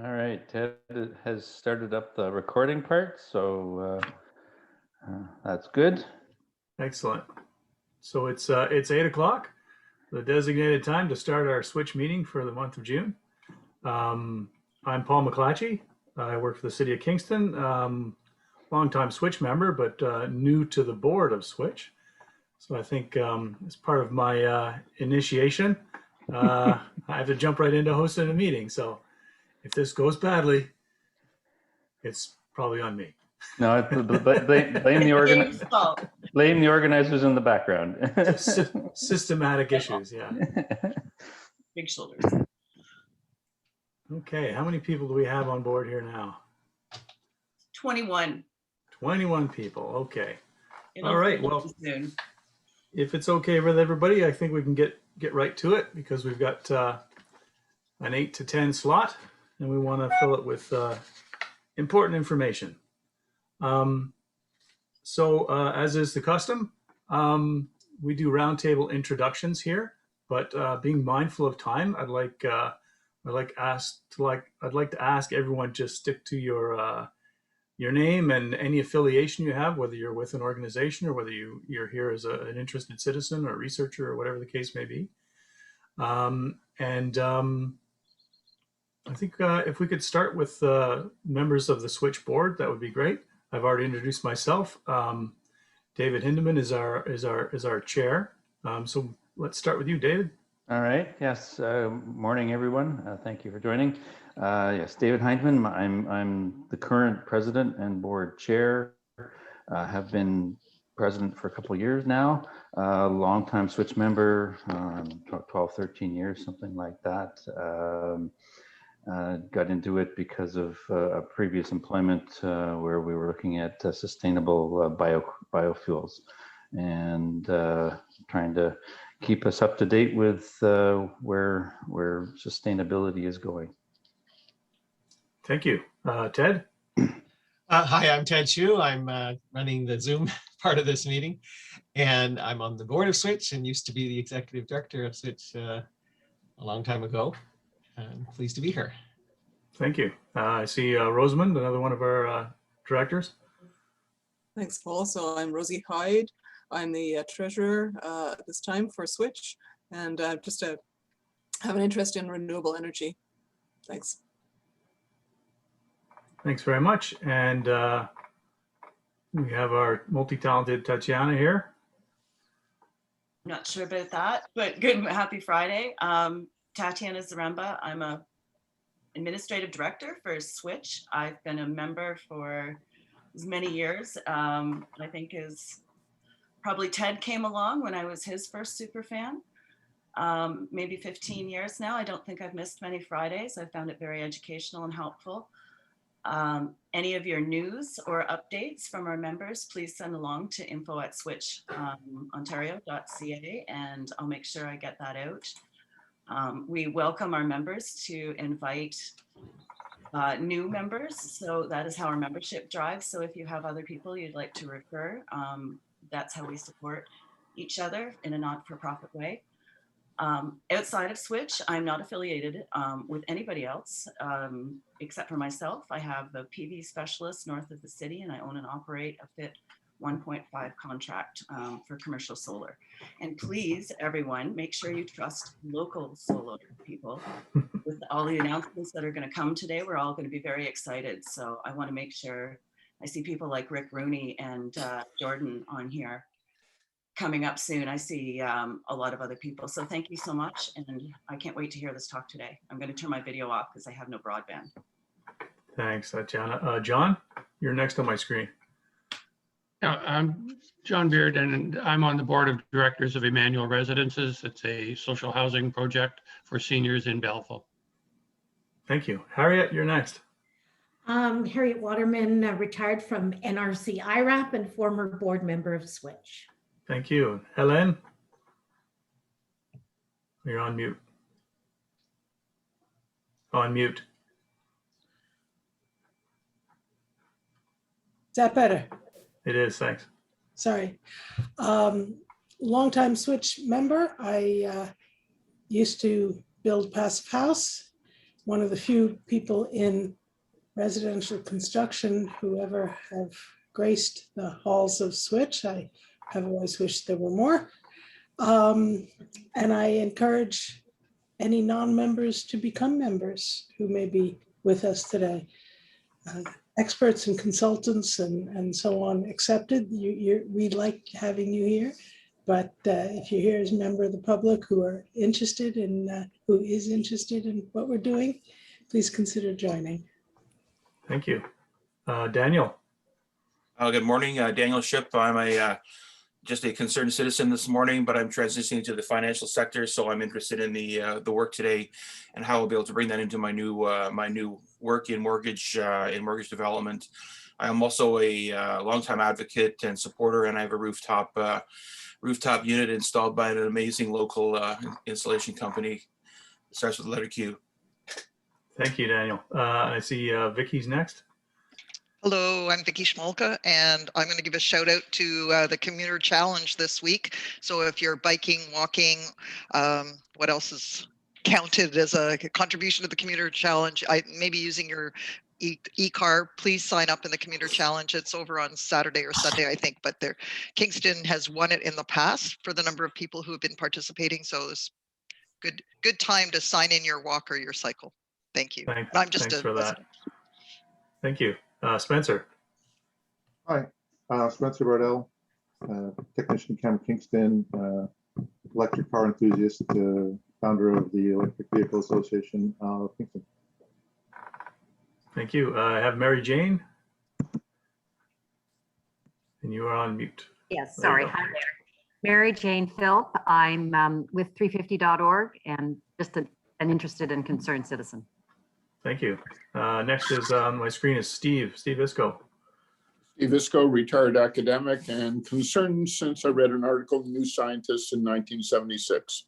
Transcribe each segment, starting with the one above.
All right, Ted has started up the recording part, so that's good. Excellent. So it's 8 o'clock, the designated time to start our Switch meeting for the month of June. I'm Paul McClatchy. I work for the city of Kingston. Longtime Switch member, but new to the board of Switch. So I think as part of my initiation, I have to jump right into hosting a meeting. So if this goes badly, it's probably on me. No, blame the organizers in the background. Systematic issues, yeah. Big shoulders. Okay, how many people do we have on board here now? 21. 21 people, okay. It'll All right, well, soon. If it's okay with everybody, I think we can get right to it because we've got an 8 to 10 slot and we want to fill it with important information. So as is the custom, we do roundtable introductions here, but being mindful of time, I'd like to ask everyone just stick to your name and any affiliation you have, whether you're with an organization or whether you're here as an interested citizen or researcher or whatever the case may be. I think if we could start with members of the Switchboard, that would be great. I've already introduced myself. David Hindeman is our chair. So let's start with you, David. All right. Yes. Morning, everyone. Thank you for joining. Yes, David Hindman. I'm the current president and board chair. Have been president for a couple of years now. Longtime Switch member, 12, 13 years, something like that. Got into it because of a previous employment where we were looking at sustainable biofuels and trying to keep us up to date with where sustainability is going. Thank you. Ted? Hi, I'm Ted Chu. I'm running the Zoom part of this meeting, and I'm on the board of Switch and used to be the executive director of Switch a long time ago. I'm pleased to be here. Thank you. I see Rosamond, another one of our directors. Thanks, Paul. So I'm Rosie Hyde. I'm the treasurer at this time for Switch, and just have an interest in renewable energy. Thanks. Thanks very much. And we have our multi-talented Tatiana here. I'm not sure about that, but good. Happy Friday. Tatiana Zaremba. I'm a administrative director for Switch. I've been a member for as many years. I think is probably Ted came along when I was his first super fan. Maybe 15 years now. I don't think I've missed many Fridays. I found it very educational and helpful. Any of your news or updates from our members, please send along to info@switchontario.ca and I'll make sure I get that out. We welcome our members to invite new members. So that is how our membership drives. So if you have other people you'd like to refer, that's how we support each other in a not-for-profit way. Outside of Switch, I'm not affiliated with anybody else except for myself. I have the PV specialist north of the city and I own and operate a FIT 1.5 contract for commercial solar. And please, everyone, make sure you trust local solar people. With all the announcements that are going to come today, we're all going to be very excited. So I want to make sure I see people like Rick Rooney and Jordan on here coming up soon. I see a lot of other people. So thank you so much. And I can't wait to hear this talk today. I'm going to turn my video off because I have no broadband. Thanks, Tatiana. John, you're next on my screen. Yeah, I'm John Beard, and I'm on the board of directors of Emmanuel Residences. It's a social housing project for seniors in Belleville. Thank you. Harriet, you're next. Harriet Waterman, retired from NRC IRAP and former board member of Switch. Thank you. Helen? You're on mute. On mute. Is that better? It is, thanks. Sorry. Longtime Switch member. I used to build Passive House one of the few people in residential construction who ever have graced the halls of Switch. I have always wished there were more. And I encourage any non-members to become members who may be with us today. Experts and consultants and so on accepted. We like having you here, but if you're here as a member of the public who is interested in what we're doing, please consider joining. Thank you. Daniel. Good morning, Daniel Ship. I'm just a concerned citizen this morning, but I'm transitioning to the financial sector, so I'm interested in the work today and how I'll be able to bring that into my new work in mortgage development. I am also a longtime advocate and supporter, and I have a rooftop unit installed by an amazing local installation company. It starts with the letter Q. Thank you, Daniel. I see Vicky's next. Hello, I'm Vicky Schmolka, and I'm going to give a shout out to the Commuter Challenge this week. So if you're biking, walking, what else is counted as a contribution to the Commuter Challenge? Maybe using your e-car, please sign up in the Commuter Challenge. It's over on Saturday or Sunday, I think, but Kingston has won it in the past for the number of people who have been participating. So it's good time to sign in your walk or your cycle. Thank you. Thanks for that. Thank you. Spencer. Hi, Spencer Bardell, technician, Cameron Kingston, electric car enthusiast, founder of the Electric Vehicle Association of Kingston. Thank you. I have Mary Jane. And you are on mute. Yes, sorry. Hi there. Mary Jane Philp. I'm with 350.org and just an interested and concerned citizen. Thank you. Next is on my screen is Steve Isco. Steve Isco, retired academic and concerned since I read an article in New Scientist in 1976.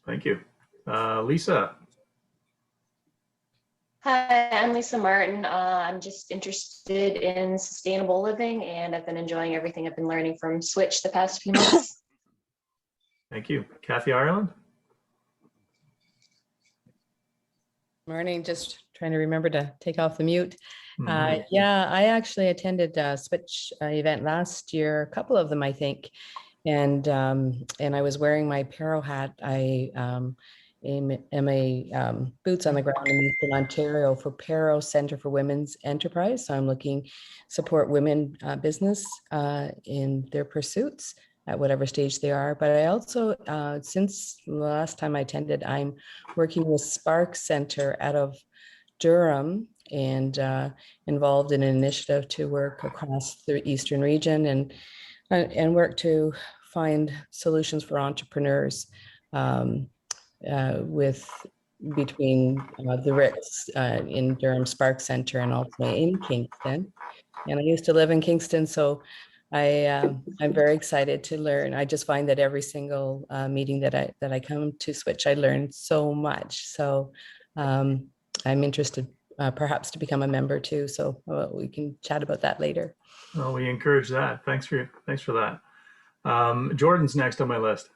Thank you. Lisa. Hi, I'm Lisa Martin. I'm just interested in sustainable living, and I've been enjoying everything I've been learning from Switch the past few months. Thank you. Kathy Ireland. Morning, just trying to remember to take off the mute. Yeah, I actually attended a Switch event last year, a couple of them, I think, and I was wearing my Pero hat. I am a boots on the ground in Eastern Ontario for Pero Centre for Women's Enterprise. So I'm looking support women business in their pursuits at whatever stage they are. But I also, since the last time I attended, I'm working with Spark Center out of Durham and involved in an initiative to work across the Eastern region and work to find solutions for entrepreneurs between the RICS in Durham Spark Center and ultimately in Kingston. And I used to live in Kingston, so I'm very excited to learn. I just find that every single meeting that I come to Switch, I learn so much. So I'm interested perhaps to become a member too. So we can chat about that later. Well, we encourage that. Thanks for that. Jordan's next on my list.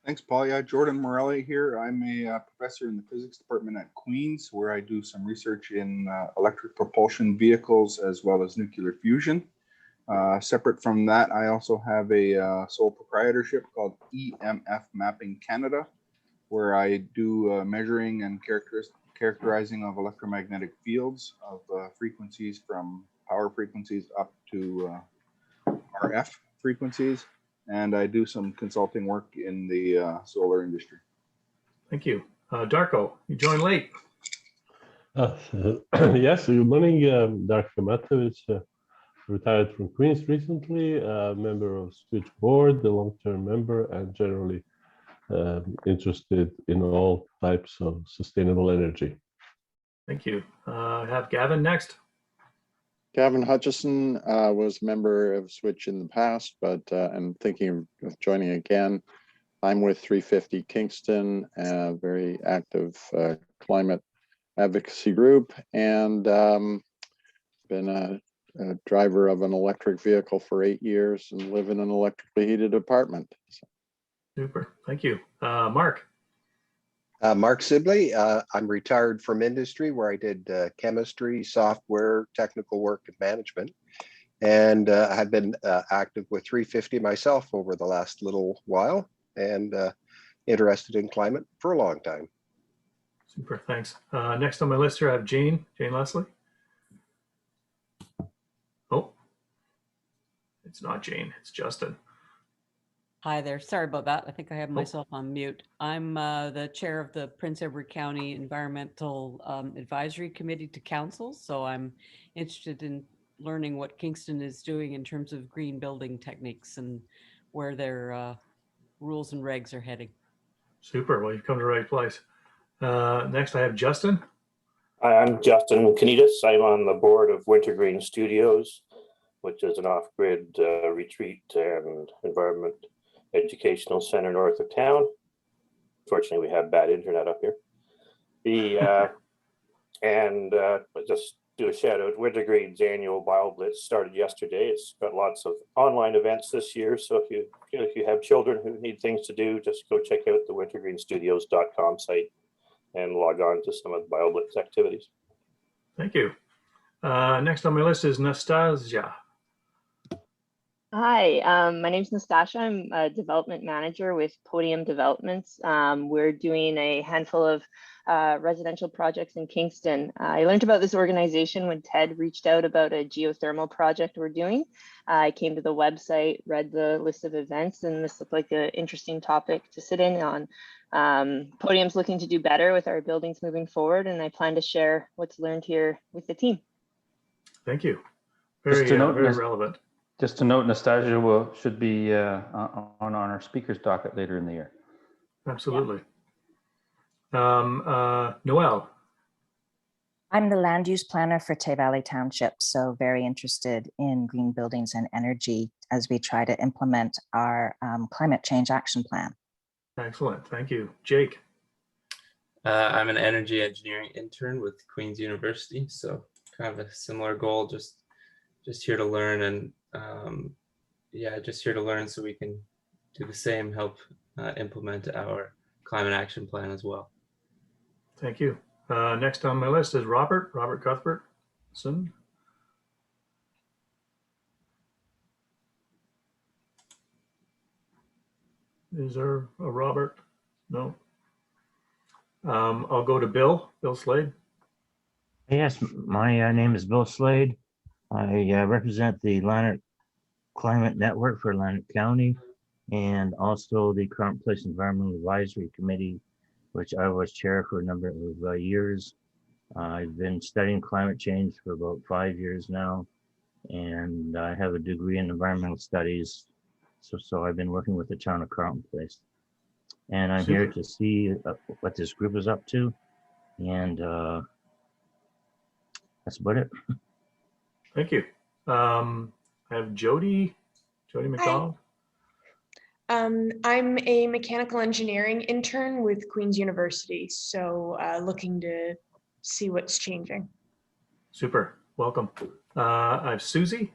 Thanks, Paul. Yeah, Jordan Morelli here. I'm a professor in the physics department at Queen's, where I do some research in electric propulsion vehicles as well as nuclear fusion. Separate from that, I also have a sole proprietorship called EMF Mapping Canada, where I do measuring and characterizing of electromagnetic fields of frequencies from power frequencies up to RF frequencies. And I do some consulting work in the solar industry. Thank you. Darko, you joined late. Yes, good morning. Darko Matovic, retired from Queens recently, member of Switchboard, the long-term member, and generally interested in all types of sustainable energy. Thank you. I have Gavin next. Gavin Hutchison was a member of Switch in the past, but I'm thinking of joining again. I'm with 350 Kingston, a very active climate advocacy group, and been a driver of an electric vehicle for 8 years and live in an electrically heated apartment. Super, thank you. Mark. Mark Sibley. I'm retired from industry where I did chemistry, software, technical work, and management. And I've been active with 350 myself over the last little while and interested in climate for a long time. Super, thanks. Next on my list here, I have Jane Leslie. Oh, it's not Jane, it's Justin. Hi there. Sorry about that. I think I have myself on mute. I'm the chair of the Prince Edward County Environmental Advisory Committee to Council. So I'm interested in learning what Kingston is doing in terms of green building techniques and where their rules and regs are heading. Super. Well, you've come to the right place. Next, I have Justin. Hi, I'm Justin Kanitas. I'm on the board of Wintergreen Studios, which is an off-grid retreat and environment educational center north of town. Fortunately, we have bad internet up here. Just do a shout out. Wintergreen's annual BioBlitz started yesterday. It's got lots of online events this year. So if you have children who need things to do, just go check out the wintergreenstudios.com site and log on to some of the BioBlitz activities. Thank you. Next on my list is Nastasia. Hi, my name is Nastasia. I'm a development manager with Podium Developments. We're doing a handful of residential projects in Kingston. I learned about this organization when Ted reached out about a geothermal project we're doing. I came to the website, read the list of events, and this looked like an interesting topic to sit in on. Podium's looking to do better with our buildings moving forward, and I plan to share what's learned here with the team. Thank you. Very relevant. Just to note, Nastasia should be on our speakers docket later in the year. Absolutely. Noelle. I'm the land use planner for Tay Valley Township, so very interested in green buildings and energy as we try to implement our climate change action plan. Excellent, thank you. Jake. I'm an energy engineering intern with Queen's University, so kind of a similar goal, just here to learn and just here to learn so we can do the same, help implement our climate action plan as well. Thank you. Next on my list is Robert Cuthbertson. Is there a Robert? No. I'll go to Bill Slade. Yes, my name is Bill Slade. I represent the Lanark Climate Network for Lanark County and also the Current Place Environmental Advisory Committee, which I was chair for a number of years. I've been studying climate change for about 5 years now, and I have a degree in environmental studies. So I've been working with the town of Carlton Place. And I'm here to see what this group is up to. And that's about it. Thank you. I have Jody McDonald. I'm a mechanical engineering intern with Queen's University, so looking to see what's changing. Super, welcome. I have Susie.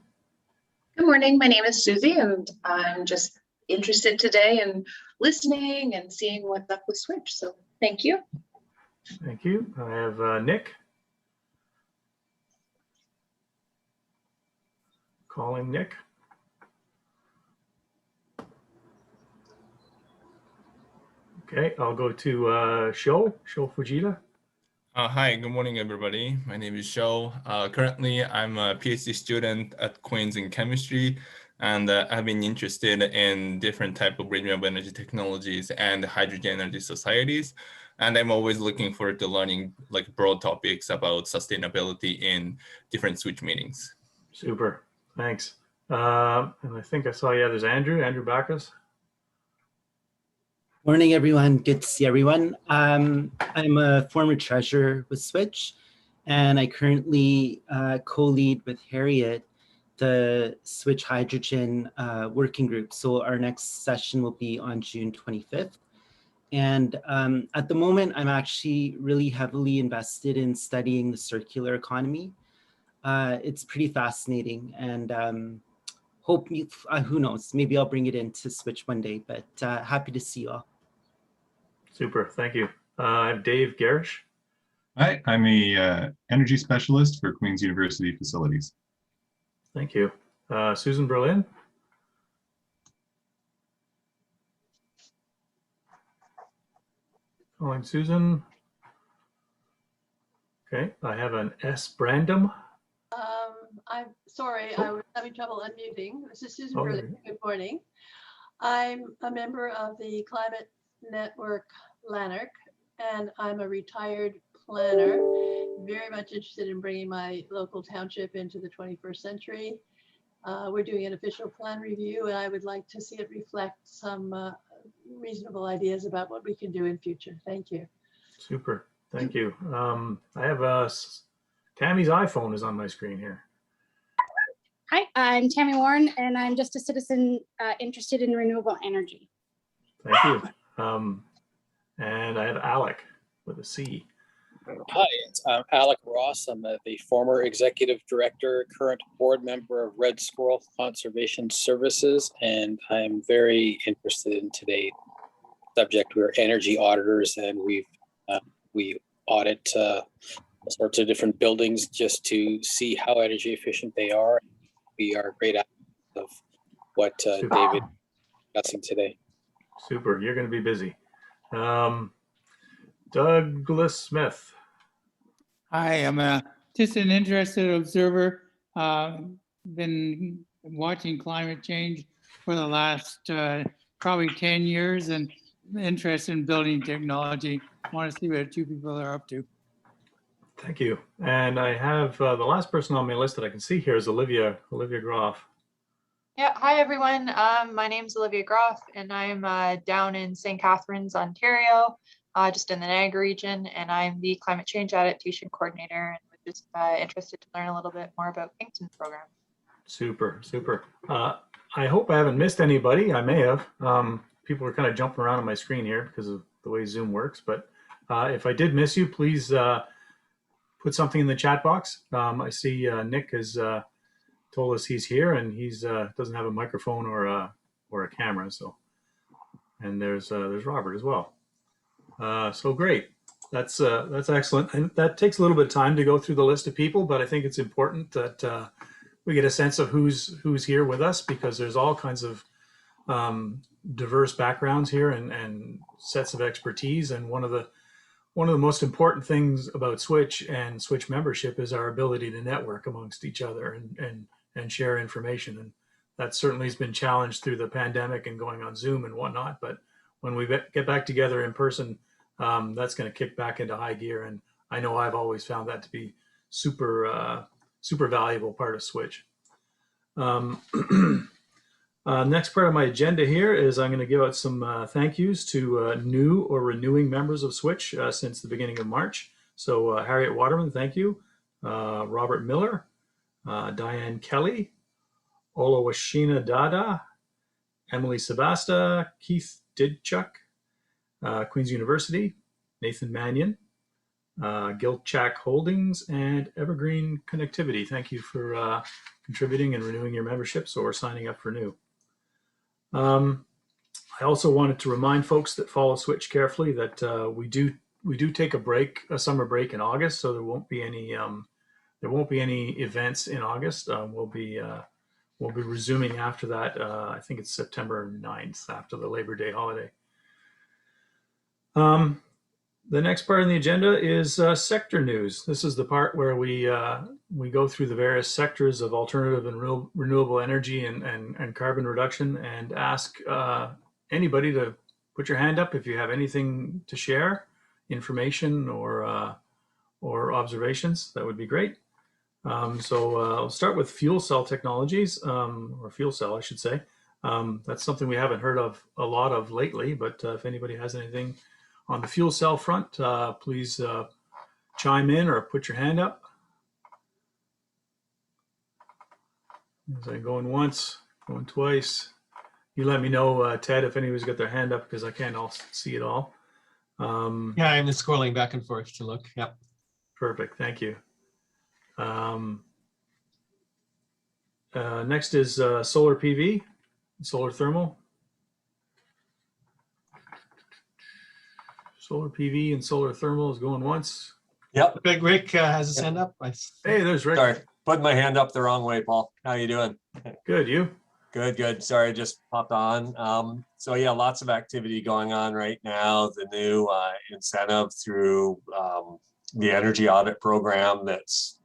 Good morning, my name is Susie, and I'm just interested today in listening and seeing what's up with Switch, so thank you. Thank you. I have Nick. Calling Nick. Okay, I'll go to Sho Fujita. Hi, good morning, everybody. My name is Sho. Currently, I'm a PhD student at Queen's in chemistry, and I've been interested in different types of renewable energy technologies and hydrogen energy societies. And I'm always looking forward to learning like broad topics about sustainability in different Switch meetings. Super, thanks. And I think I saw, there's Andrew Backus. Morning, everyone. Good to see everyone. I'm a former treasurer with Switch, and I currently co-lead with Harriet the Switch Hydrogen working group. So our next session will be on June 25th. And at the moment, I'm actually really heavily invested in studying the circular economy. It's pretty fascinating, and who knows, maybe I'll bring it into Switch one day, but happy to see you all. Super, thank you. I have Dave Garish. Hi, I'm a energy specialist for Queen's University Facilities. Thank you. Susan Berlin. Calling Susan. Okay, I have an S. Brandom. I'm sorry, I was having trouble unmuting. This is Susan Oh, Burley. Good morning. I'm a member of the Climate Network Lanark, and I'm a retired planner, very much interested in bringing my local township into the 21st century. We're doing an official plan review, and I would like to see it reflect some reasonable ideas about what we can do in future. Thank you. Super, thank you. I have Tammy's iPhone is on my screen here. Hi, I'm Tammy Warren, and I'm just a citizen interested in renewable energy. Thank you. And I have Alec with a C. Hi, I'm Alec Ross. I'm the former executive director, current board member of Red Squirrel Conservation Services, and I'm very interested in today's subject. We're energy auditors, and we audit all sorts of different buildings just to see how energy efficient they are. We are great at of what David is discussing today. Super, you're going to be busy. Douglas Smith. Hi, I'm just an interested observer. Been watching climate change for the last probably 10 years and interested in building technology. Want to see what two people are up to. Thank you. And I have the last person on my list that I can see here is Olivia Groff. Yeah, hi everyone. My name's Olivia Groff, and I'm down in St. Catharines, Ontario, just in the Niagara region, and I'm the Climate Change Adaptation Coordinator, and we're just interested to learn a little bit more about Kingston's program. Super, super. I hope I haven't missed anybody. I may have. People are kind of jumping around on my screen here because of the way Zoom works, but if I did miss you, please put something in the chat box. I see Nick has told us he's here, and he's doesn't have a microphone or a camera. So, and there's Robert as well. So great. That's excellent, and that takes a little bit of time to go through the list of people, but I think it's important that we get a sense of who's here with us, because there's all kinds of diverse backgrounds here and sets of expertise, and one of the most important things about Switch and Switch membership is our ability to network amongst each other and share information. And that certainly has been challenged through the pandemic and going on Zoom and whatnot. But when we get back together in person, that's going to kick back into high gear. And I know I've always found that to be super valuable part of Switch. Next part of my agenda here is I'm going to give out some thank yous to new or renewing members of Switch since the beginning of March. So Harriet Waterman, thank you. Robert Miller, Diane Kelly, Olawashina Dada, Emily Sebasta, Keith Didchuk, Queen's University, Nathan Mannion, Gilchak Holdings, and Evergreen Connectivity. Thank you for contributing and renewing your memberships or signing up for new. I also wanted to remind folks that follow Switch carefully that we do take a summer break in August, so there won't be any events in August. We'll be resuming after that. I think it's September 9th, after the Labor Day holiday. The next part of the agenda is sector news. This is the part where we go through the various sectors of alternative and renewable energy and carbon reduction, and ask anybody to put your hand up if you have anything to share, information or observations. That would be great. So I'll start with fuel cell technologies, or fuel cell, I should say. That's something we haven't heard of a lot of lately, but if anybody has anything on the fuel cell front, please chime in or put your hand up. As I'm going once, going twice. You let me know, Ted, if anybody's got their hand up, because I can't all see it all. Yeah, I'm just scrolling back and forth to look. Yep. Perfect, thank you. Next is solar PV, solar thermal. Solar PV and solar thermal is going once. Yep, Big Rick has his hand up. Hey, there's Rick. Sorry, putting my hand up the wrong way, Paul. How you doing? Good, you? Good, good. Sorry, I just popped on. So yeah, lots of activity going on right now. The new incentive through the energy audit program that's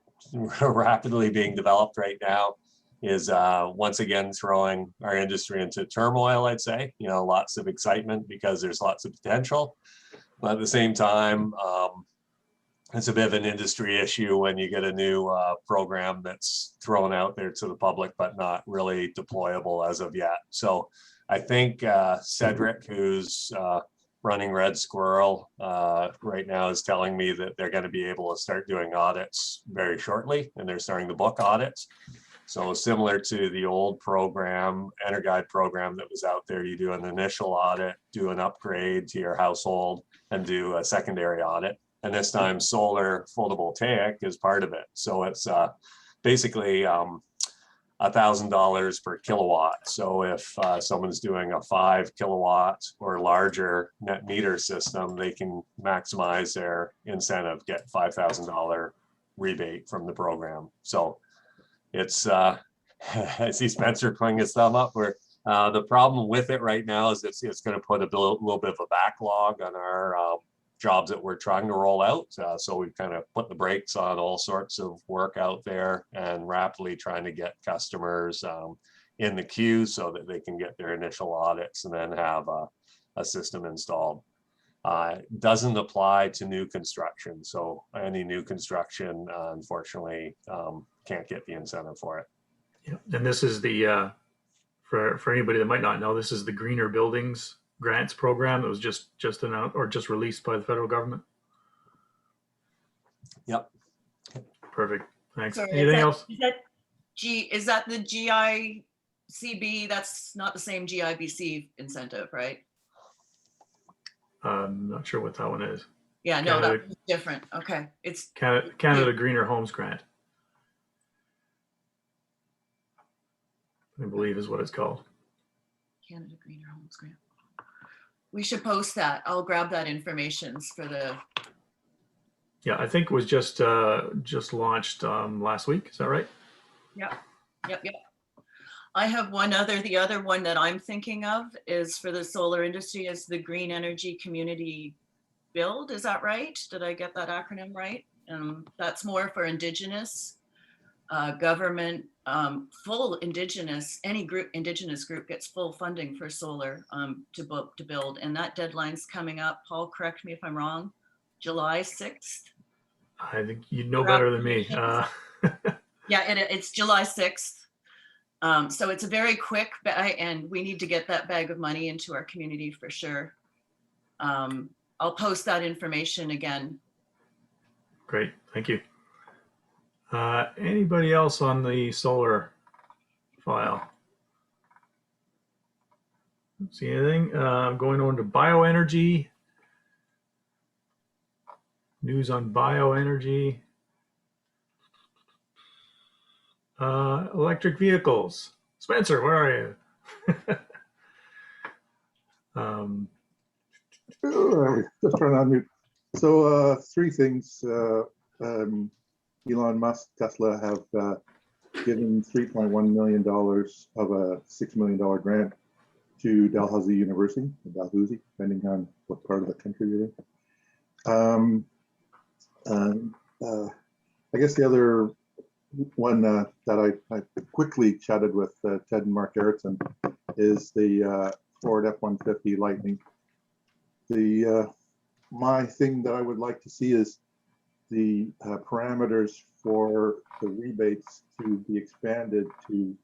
rapidly being developed right now is once again throwing our industry into turmoil, I'd say. You know, lots of excitement because there's lots of potential, but at the same time, it's a bit of an industry issue when you get a new program that's thrown out there to the public, but not really deployable as of yet. So I think Cedric, who's running Red Squirrel right now, is telling me that they're going to be able to start doing audits very shortly, and they're starting to book audits. So similar to the old program, EnerGuide program that was out there, you do an initial audit, do an upgrade to your household, and do a secondary audit. And this time solar photovoltaic is part of it. So it's basically $1,000 per kilowatt. So if someone's doing a 5 kilowatt or larger net meter system, they can maximize their incentive, get $5,000 rebate from the program. So it's, I see Spencer putting his thumb up, where the problem with it right now is it's going to put a little bit of a backlog on our jobs that we're trying to roll out. So we've kind of put the brakes on all sorts of work out there and rapidly trying to get customers in the queue so that they can get their initial audits and then have a system installed. Doesn't apply to new construction. So any new construction, unfortunately, can't get the incentive for it. Yeah. And this is the, for anybody that might not know, this is the Greener Buildings Grants program that was just announced or just released by the federal government. Yep. Perfect. Thanks. Sorry, Anything else? Is that the GICB? That's not the same GIBC incentive, right? I'm not sure what that one is. Yeah, no, Canada, that's different. Okay. It's Canada Greener Homes Grant, I believe is what it's called. Canada Greener Homes Grant. We should post that. I'll grab that information for the. Yeah, I think it was just launched last week. Is that right? Yep. I have one other. The other one that I'm thinking of is for the solar industry is the Green Energy Community Build. Is that right? Did I get that acronym right? That's more for Indigenous government, full Indigenous, any group, Indigenous group gets full funding for solar to build. And that deadline's coming up. Paul, correct me if I'm wrong, July 6th. I think you know better than me. Yeah, it's July 6th. So it's a very quick, and we need to get that bag of money into our community for sure. I'll post that information again. Great, thank you. Anybody else on the solar file? Don't see anything. Going on to bioenergy. News on bioenergy. Electric vehicles. Spencer, where are you? Just trying to unmute. So three things. Elon Musk, Tesla have given $3.1 million of a $6 million grant to Dalhousie University, Dalhousie, depending on what part of the country you're in. I guess the other one that I quickly chatted with Ted and Mark Erickson is the Ford F-150 Lightning. My thing that I would like to see is the parameters for the rebates to be expanded to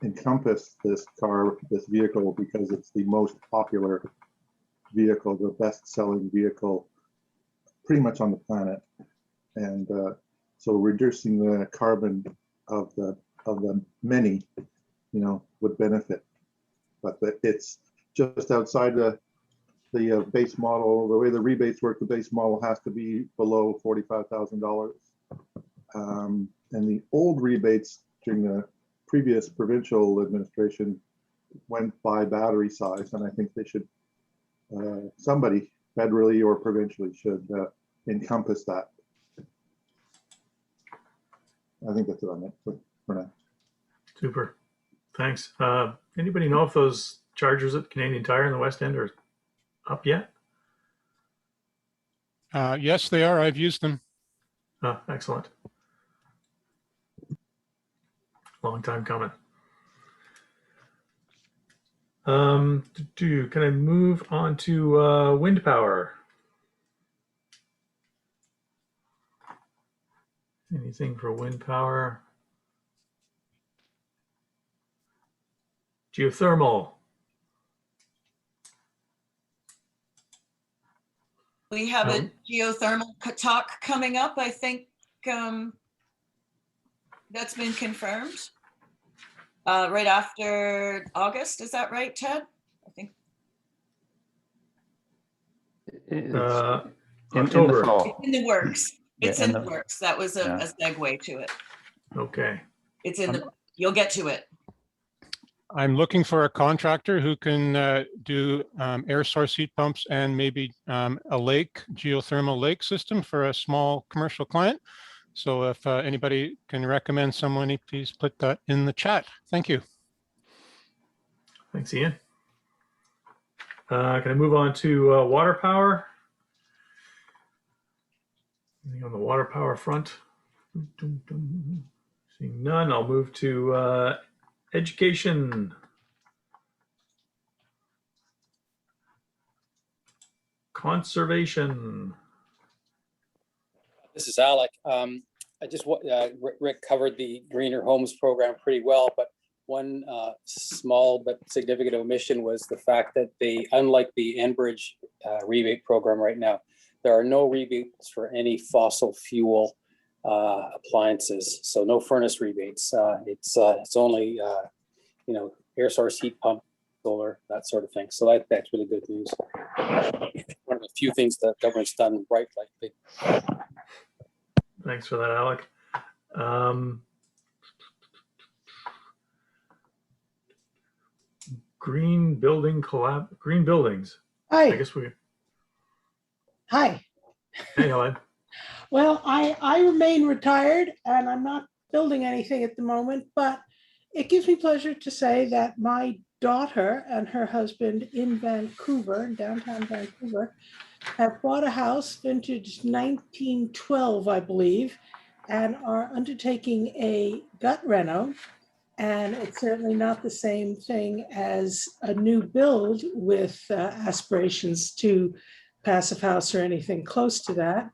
encompass this vehicle, because it's the most popular vehicle, the best-selling vehicle pretty much on the planet. And so reducing the carbon of the many, would benefit. But it's just outside the base model. The way the rebates work, the base model has to be below $45,000. And the old rebates during the previous provincial administration went by battery size, and I think they should somebody federally or provincially should encompass that. I think that's what I meant for now. Super. Thanks. Anybody know if those chargers at Canadian Tire in the West End are up yet? Yes, they are. I've used them. Oh, excellent. Long time coming. Can I move on to wind power? Anything for wind power? Geothermal. We have a geothermal talk coming up. I think that's been confirmed right after August. Is that right, Ted? I think. October. In the fall. It's in the works. It's Yeah, in the works. That was a segue to it. Okay. It's in the, you'll get to it. I'm looking for a contractor who can do air source heat pumps and maybe a lake, geothermal lake system for a small commercial client. So if anybody can recommend someone, please put that in the chat. Thank you. Thanks, Ian. Can I move on to water power? Anything on the water power front? Seeing none, I'll move to education. Conservation. This is Alec. Rick covered the Greener Homes program pretty well, but one small but significant omission was the fact that unlike the Enbridge rebate program right now, there are no rebates for any fossil fuel appliances. So no furnace rebates. It's only air source heat pump, solar, that sort of thing. So that's really good news. One of the few things that government's done right lately. Thanks for that, Alec. Green buildings. Hi. I guess we. Hi. Hey, Helen. Well, I remain retired and I'm not building anything at the moment, but it gives me pleasure to say that my daughter and her husband in Vancouver, in downtown Vancouver, have bought a house vintage 1912, I believe, and are undertaking a gut reno. And it's certainly not the same thing as a new build with aspirations to passive house or anything close to that.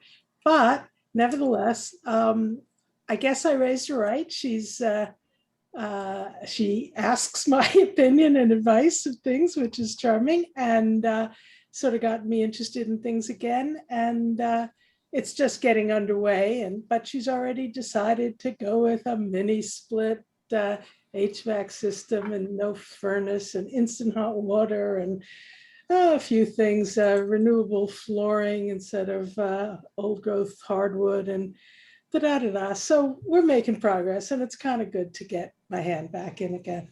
But nevertheless, I guess I raised her right. She asks my opinion and advice of things, which is charming, and sort of got me interested in things again. And it's just getting underway. But she's already decided to go with a mini split HVAC system and no furnace and instant hot water and a few things, renewable flooring instead of old growth hardwood and da-da-da-da. So we're making progress and it's kind of good to get my hand back in again.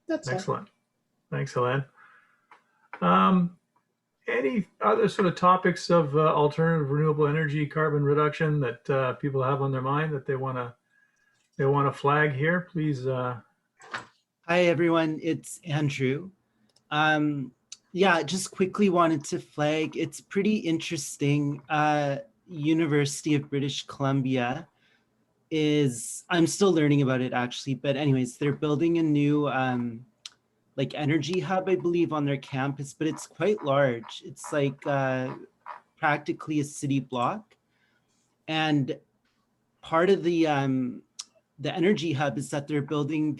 That's excellent. Thanks, Helene. Any other sort of topics of alternative renewable energy, carbon reduction that people have on their mind that they want to flag here? Please. Hi everyone, it's Andrew. Yeah, just quickly wanted to flag. It's pretty interesting. University of British Columbia I'm still learning about it actually, but anyways, they're building a new like energy hub, I believe, on their campus, but it's quite large. It's like practically a city block. And part of the energy hub is that they're building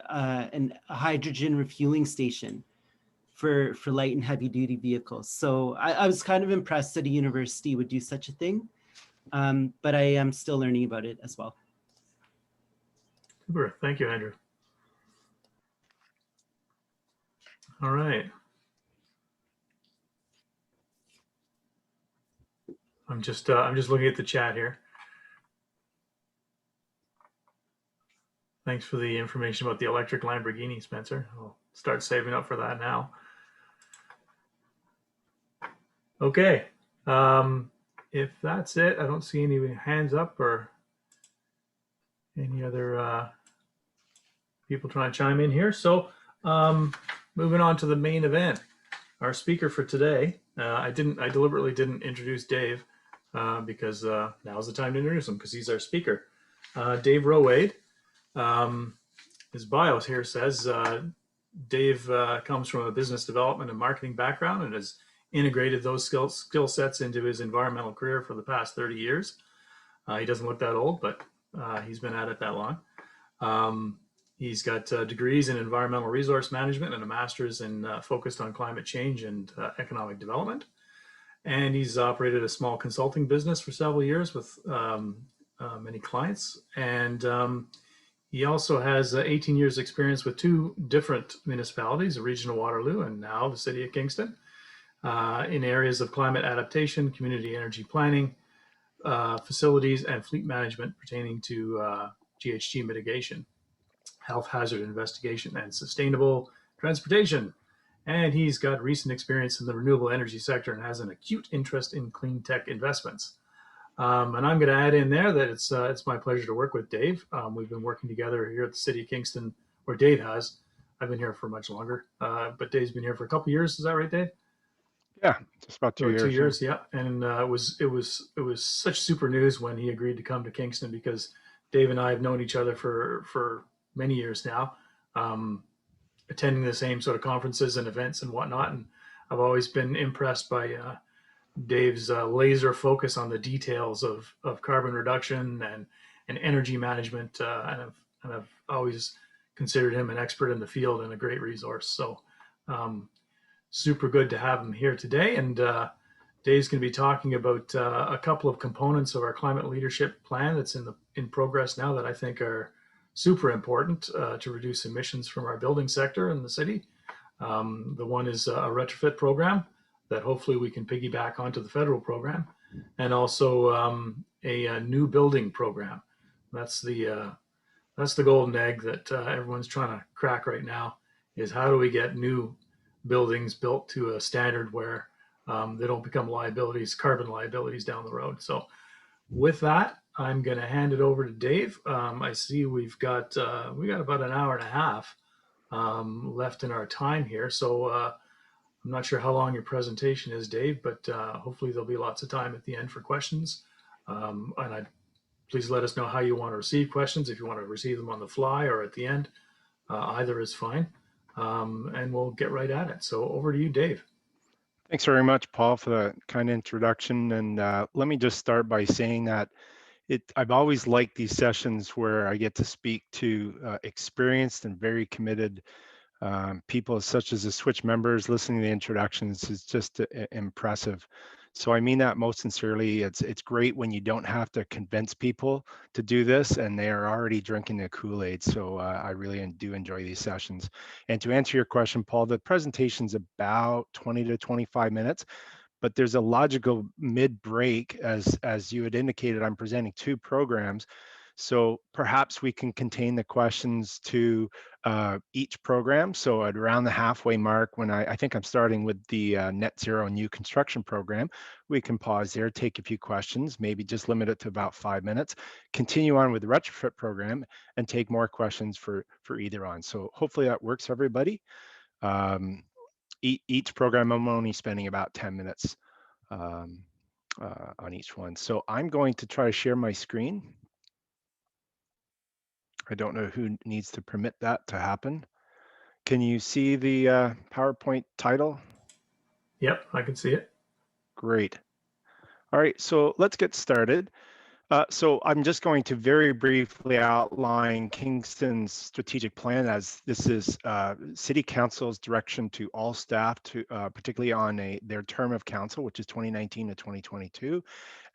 a hydrogen refueling station for light and heavy duty vehicles. So I was kind of impressed that a university would do such a thing, but I am still learning about it as well. Super, thank you, Andrew. All right. I'm just looking at the chat here. Thanks for the information about the electric Lamborghini, Spencer. I'll start saving up for that now. Okay. If that's it, I don't see any hands up or any other people trying to chime in here. So moving on to the main event. Our speaker for today, I deliberately didn't introduce Dave because now's the time to introduce him because he's our speaker. Dave Rowade. His bio here says Dave comes from a business development and marketing background and has integrated those skill sets into his environmental career for the past 30 years. He doesn't look that old, but he's been at it that long. He's got degrees in environmental resource management and a master's in focused on climate change and economic development. And he's operated a small consulting business for several years with many clients. And he also has 18 years experience with 2 different municipalities, the region of Waterloo and now the city of Kingston, in areas of climate adaptation, community energy planning, facilities and fleet management pertaining to GHG mitigation, health hazard investigation, and sustainable transportation. And he's got recent experience in the renewable energy sector and has an acute interest in clean tech investments. And I'm going to add in there that it's my pleasure to work with Dave. We've been working together here at the city of Kingston, or Dave has. I've been here for much longer, but Dave's been here for a couple of years. Is that right, Dave? Yeah, just about 2 years. 2 years, yeah. And it was such super news when he agreed to come to Kingston because Dave and I have known each other for many years now, attending the same sort of conferences and events and whatnot. And I've always been impressed by Dave's laser focus on the details of carbon reduction and energy management. And I've always considered him an expert in the field and a great resource. So super good to have him here today. And Dave's going to be talking about a couple of components of our climate leadership plan that's in progress now that I think are super important to reduce emissions from our building sector in the city. The one is a retrofit program that hopefully we can piggyback onto the federal program, and also a new building program. That's the golden egg that everyone's trying to crack right now, is how do we get new buildings built to a standard where they don't become liabilities, carbon liabilities down the road. So with that, I'm going to hand it over to Dave. I see we've got about an hour and a half left in our time here. So I'm not sure how long your presentation is, Dave, but hopefully there'll be lots of time at the end for questions. And please let us know how you want to receive questions, if you want to receive them on the fly or at the end. Either is fine. And we'll get right at it. So over to you, Dave. Thanks very much, Paul, for the kind introduction. And let me just start by saying that I've always liked these sessions where I get to speak to experienced and very committed people such as the Switch members. Listening to the introductions is just impressive. So I mean that most sincerely. It's great when you don't have to convince people to do this and they are already drinking the Kool-Aid. So I really do enjoy these sessions. And to answer your question, Paul, the presentation's about 20 to 25 minutes, but there's a logical mid-break. As you had indicated, I'm presenting 2 programs. So perhaps we can contain the questions to each program. So at around the halfway mark, when I think I'm starting with the net zero new construction program, we can pause there, take a few questions, maybe just limit it to about 5 minutes, continue on with the retrofit program and take more questions for either on. So hopefully that works for everybody. Each program, I'm only spending about 10 minutes on each one. So I'm going to try to share my screen. I don't know who needs to permit that to happen. Can you see the PowerPoint title? Yep, I can see it. Great. All right, so let's get started. So I'm just going to very briefly outline Kingston's strategic plan, as this is City Council's direction to all staff, to particularly on their term of council, which is 2019 to 2022.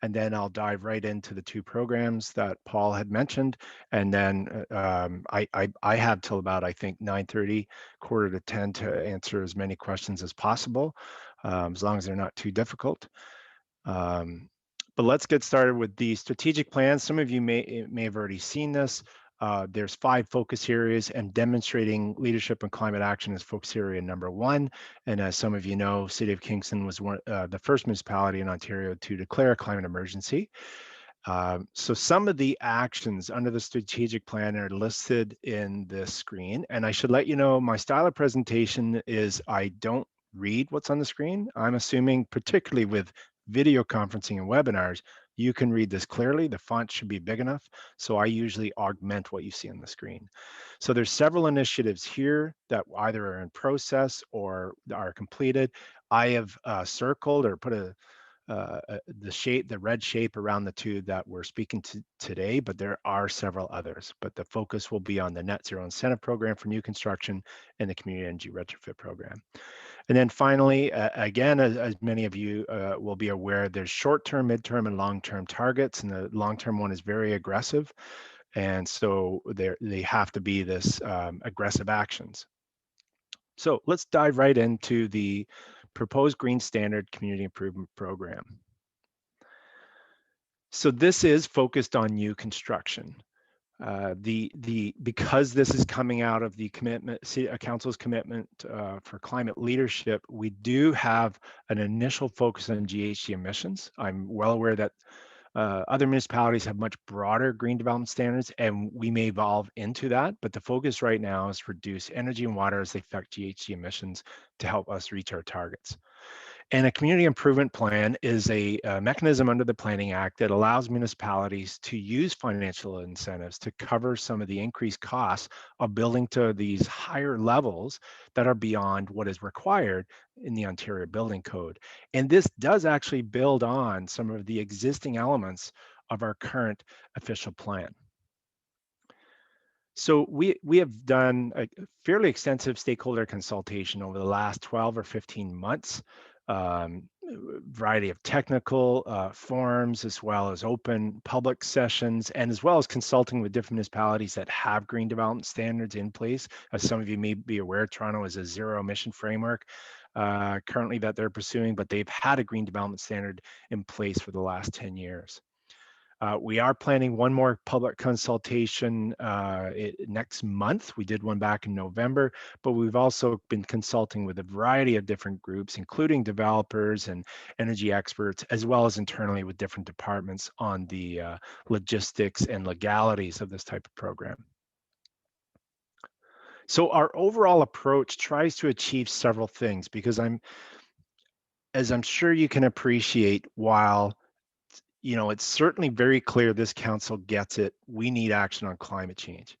And then I'll dive right into the 2 programs that Paul had mentioned. And then I have till about, I think, 9:30, quarter to 10 to answer as many questions as possible, as long as they're not too difficult. But let's get started with the strategic plan. Some of you may have already seen this. There's 5 focus areas, and demonstrating leadership in climate action is focus area number 1. And as some of you know, City of Kingston was the first municipality in Ontario to declare a climate emergency. So some of the actions under the strategic plan are listed in this screen. And I should let you know, my style of presentation is I don't read what's on the screen. I'm assuming, particularly with video conferencing and webinars, you can read this clearly. The font should be big enough. So I usually augment what you see on the screen. So there's several initiatives here that either are in process or are completed. I have circled or put the red shape around the 2 that we're speaking to today, but there are several others. But the focus will be on the Net Zero Incentive Program for new construction and the Community Energy Retrofit Program. And then finally, again, as many of you will be aware, there's short-term, mid-term, and long-term targets, and the long-term one is very aggressive. And so they have to be this aggressive actions. So let's dive right into the proposed Green Standard Community Improvement Program. So this is focused on new construction. Because this is coming out of the commitment, Council's commitment for climate leadership, we do have an initial focus on GHG emissions. I'm well aware that other municipalities have much broader green development standards, and we may evolve into that, but the focus right now is to reduce energy and water as they affect GHG emissions to help us reach our targets. And a community improvement plan is a mechanism under the Planning Act that allows municipalities to use financial incentives to cover some of the increased costs of building to these higher levels that are beyond what is required in the Ontario Building Code. And this does actually build on some of the existing elements of our current official plan. So we have done a fairly extensive stakeholder consultation over the last 12 or 15 months. Variety of technical forums, as well as open public sessions, and as well as consulting with different municipalities that have green development standards in place. As some of you may be aware, Toronto is a zero emission framework currently that they're pursuing, but they've had a green development standard in place for the last 10 years. We are planning one more public consultation next month. We did one back in November, but we've also been consulting with a variety of different groups, including developers and energy experts, as well as internally with different departments on the logistics and legalities of this type of program. So our overall approach tries to achieve several things, because as I'm sure you can appreciate, while it's certainly very clear this council gets it, we need action on climate change.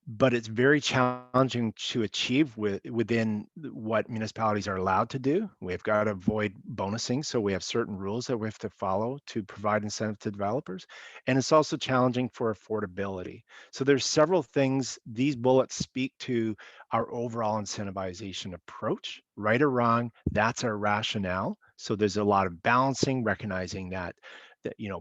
But it's very challenging to achieve within what municipalities are allowed to do. We've got to avoid bonusing, so we have certain rules that we have to follow to provide incentive to developers. And it's also challenging for affordability. So there's several things. These bullets speak to our overall incentivization approach. Right or wrong, that's our rationale. So there's a lot of balancing, recognizing that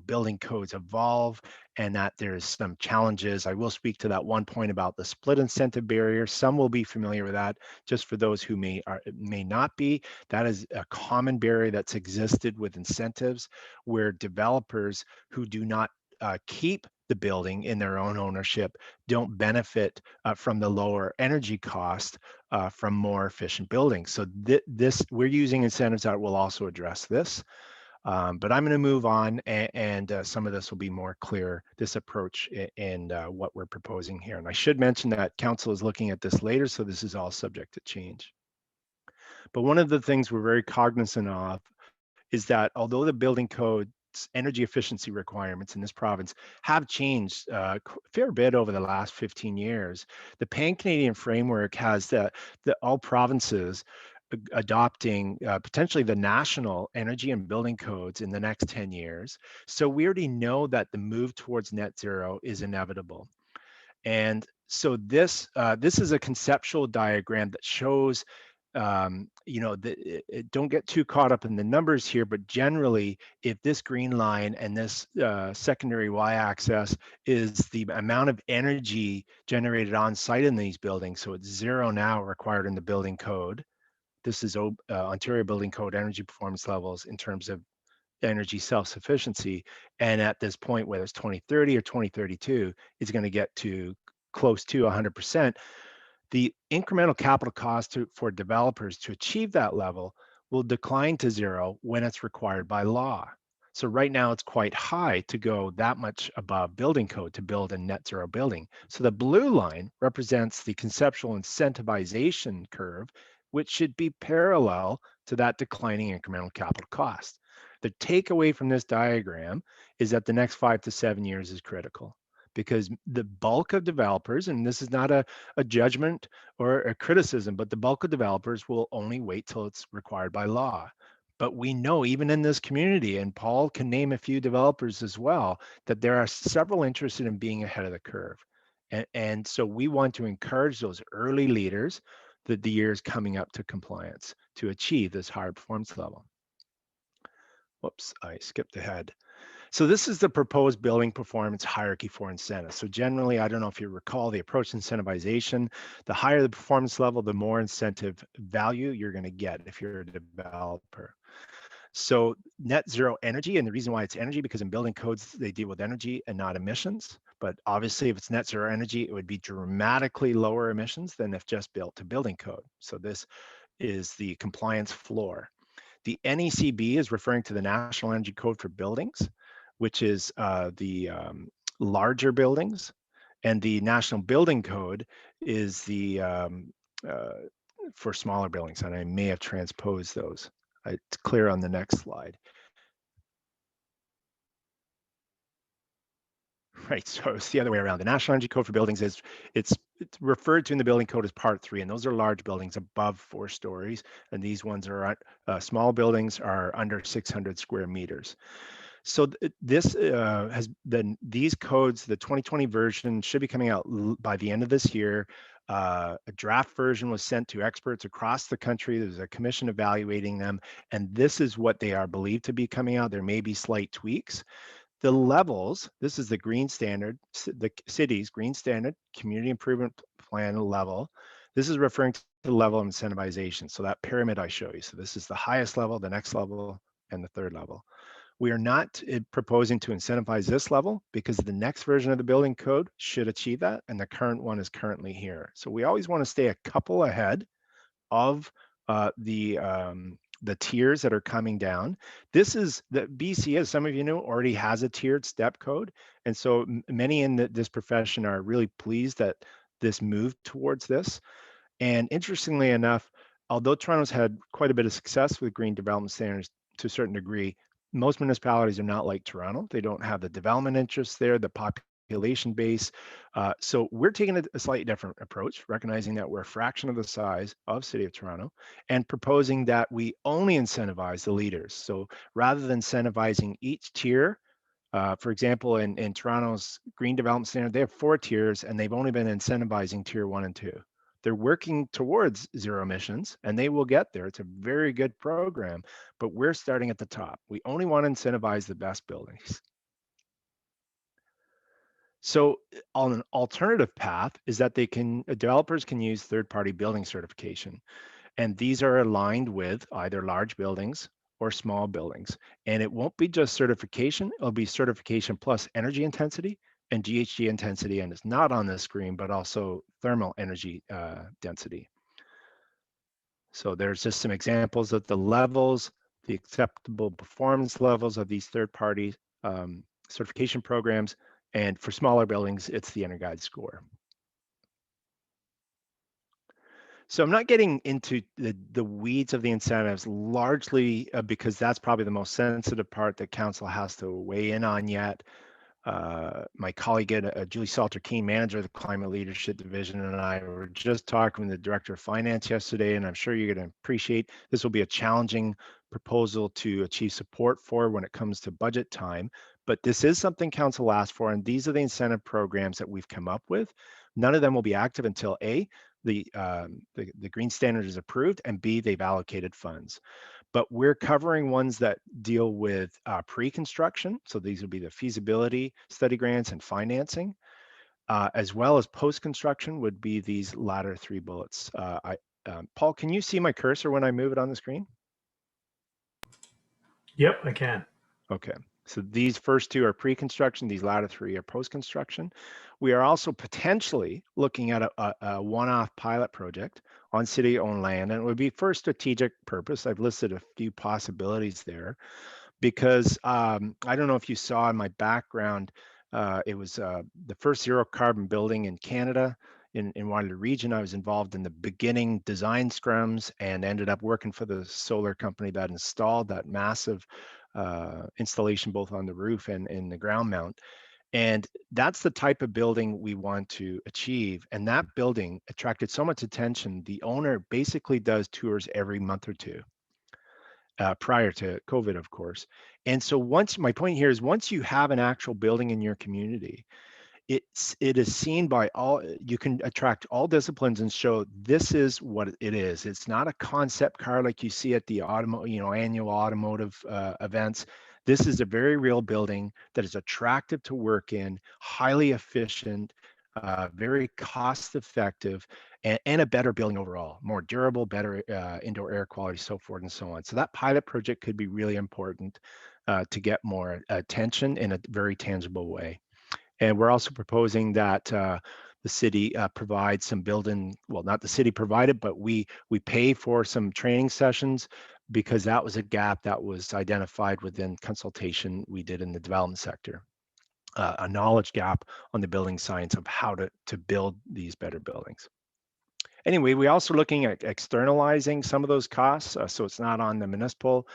building codes evolve and that there's some challenges. I will speak to that one point about the split incentive barrier. Some will be familiar with that. Just for those who may not be, that is a common barrier that's existed with incentives, where developers who do not keep the building in their own ownership don't benefit from the lower energy cost from more efficient buildings. So we're using incentives that will also address this. But I'm going to move on, and some of this will be more clear, this approach and what we're proposing here. And I should mention that council is looking at this later, so this is all subject to change. But one of the things we're very cognizant of is that although the building code's energy efficiency requirements in this province have changed a fair bit over the last 15 years, the Pan-Canadian framework has all provinces adopting potentially the national energy and building codes in the next 10 years. So we already know that the move towards net zero is inevitable. And so this is a conceptual diagram that shows, don't get too caught up in the numbers here, but generally, if this green line and this secondary y-axis is the amount of energy generated on site in these buildings, so it's zero now required in the building code. This is Ontario Building Code energy performance levels in terms of energy self-sufficiency. And at this point, whether it's 2030 or 2032, it's going to get to close to 100%. The incremental capital cost for developers to achieve that level will decline to zero when it's required by law. So right now it's quite high to go that much above building code to build a net zero building. So the blue line represents the conceptual incentivization curve, which should be parallel to that declining incremental capital cost. The takeaway from this diagram is that the next 5 to 7 years is critical, because the bulk of developers, and this is not a judgment or a criticism, but the bulk of developers will only wait till it's required by law. But we know even in this community, and Paul can name a few developers as well, that there are several interested in being ahead of the curve. And so we want to encourage those early leaders the years coming up to compliance to achieve this higher performance level. Whoops, I skipped ahead. So this is the proposed building performance hierarchy for incentives. So generally, I don't know if you recall the approach to incentivization, the higher the performance level, the more incentive value you're going to get if you're a developer. So net zero energy, and the reason why it's energy, because in building codes, they deal with energy and not emissions. But obviously, if it's net zero energy, it would be dramatically lower emissions than if just built to building code. So this is the compliance floor. The NECB is referring to the National Energy Code for buildings, which is the larger buildings, and the National Building Code is the for smaller buildings, and I may have transposed those. It's clear on the next slide. Right, so it's the other way around. The National Energy Code for buildings is it's referred to in the building code as Part 3, and those are large buildings above 4 stories, and these ones are small buildings are under 600 square meters. So this has been, these codes, the 2020 version should be coming out by the end of this year. A draft version was sent to experts across the country. There's a commission evaluating them, and this is what they are believed to be coming out. There may be slight tweaks. The levels, this is the green standard, the city's green standard community improvement plan level. This is referring to the level of incentivization. So that pyramid I show you. So this is the highest level, the next level, and the third level. We are not proposing to incentivize this level because the next version of the building code should achieve that, and the current one is currently here. So we always want to stay a couple ahead of the tiers that are coming down. This is the BC, as some of you know, already has a tiered step code. And so many in this profession are really pleased that this moved towards this. And interestingly enough, although Toronto's had quite a bit of success with green development standards to a certain degree, most municipalities are not like Toronto. They don't have the development interests there, the population base. So we're taking a slightly different approach, recognizing that we're a fraction of the size of City of Toronto and proposing that we only incentivize the leaders. So rather than incentivizing each tier, for example, in Toronto's green development standard, they have 4 tiers and they've only been incentivizing tier 1 and 2. They're working towards zero emissions and they will get there. It's a very good program, but we're starting at the top. We only want to incentivize the best buildings. So on an alternative path is that developers can use third-party building certification. And these are aligned with either large buildings or small buildings. And it won't be just certification, it'll be certification plus energy intensity and GHG intensity, and it's not on the screen, but also thermal energy density. So there's just some examples of the levels, the acceptable performance levels of these third-party certification programs. And for smaller buildings, it's the EnerGuide score. So I'm not getting into the weeds of the incentives, largely because that's probably the most sensitive part that council has to weigh in on yet. My colleague, Julie Salter-Keene, manager of the Climate Leadership Division, and I were just talking with the Director of Finance yesterday, and I'm sure you're going to appreciate this will be a challenging proposal to achieve support for when it comes to budget time. But this is something council asked for, and these are the incentive programs that we've come up with. None of them will be active until A, the green standard is approved, and B, they've allocated funds. But we're covering ones that deal with pre-construction. So these would be the feasibility study grants and financing, as well as post-construction would be these latter 3 bullets. Paul, can you see my cursor when I move it on the screen? Yep, I can. Okay, so these first two are pre-construction, these latter three are post-construction. We are also potentially looking at a one-off pilot project on city-owned land, and it would be for strategic purpose. I've listed a few possibilities there because I don't know if you saw in my background, it was the first zero carbon building in Canada. In Waterloo region, I was involved in the beginning design scrums and ended up working for the solar company that installed that massive installation both on the roof and in the ground mount. And that's the type of building we want to achieve. And that building attracted so much attention. The owner basically does tours every month or two, prior to COVID, of course. And so my point here is once you have an actual building in your community, it is seen by all. You can attract all disciplines and show this is what it is. It's not a concept car like you see at the annual automotive events. This is a very real building that is attractive to work in, highly efficient, very cost effective, and a better building overall, more durable, better indoor air quality, so forth and so on. So that pilot project could be really important to get more attention in a very tangible way. And we're also proposing that the city provide some building, well, not the city provided, but we pay for some training sessions because that was a gap that was identified within consultation we did in the development sector. A knowledge gap on the building science of how to build these better buildings. Anyway, we're also looking at externalizing some of those costs, so it's not on the municipal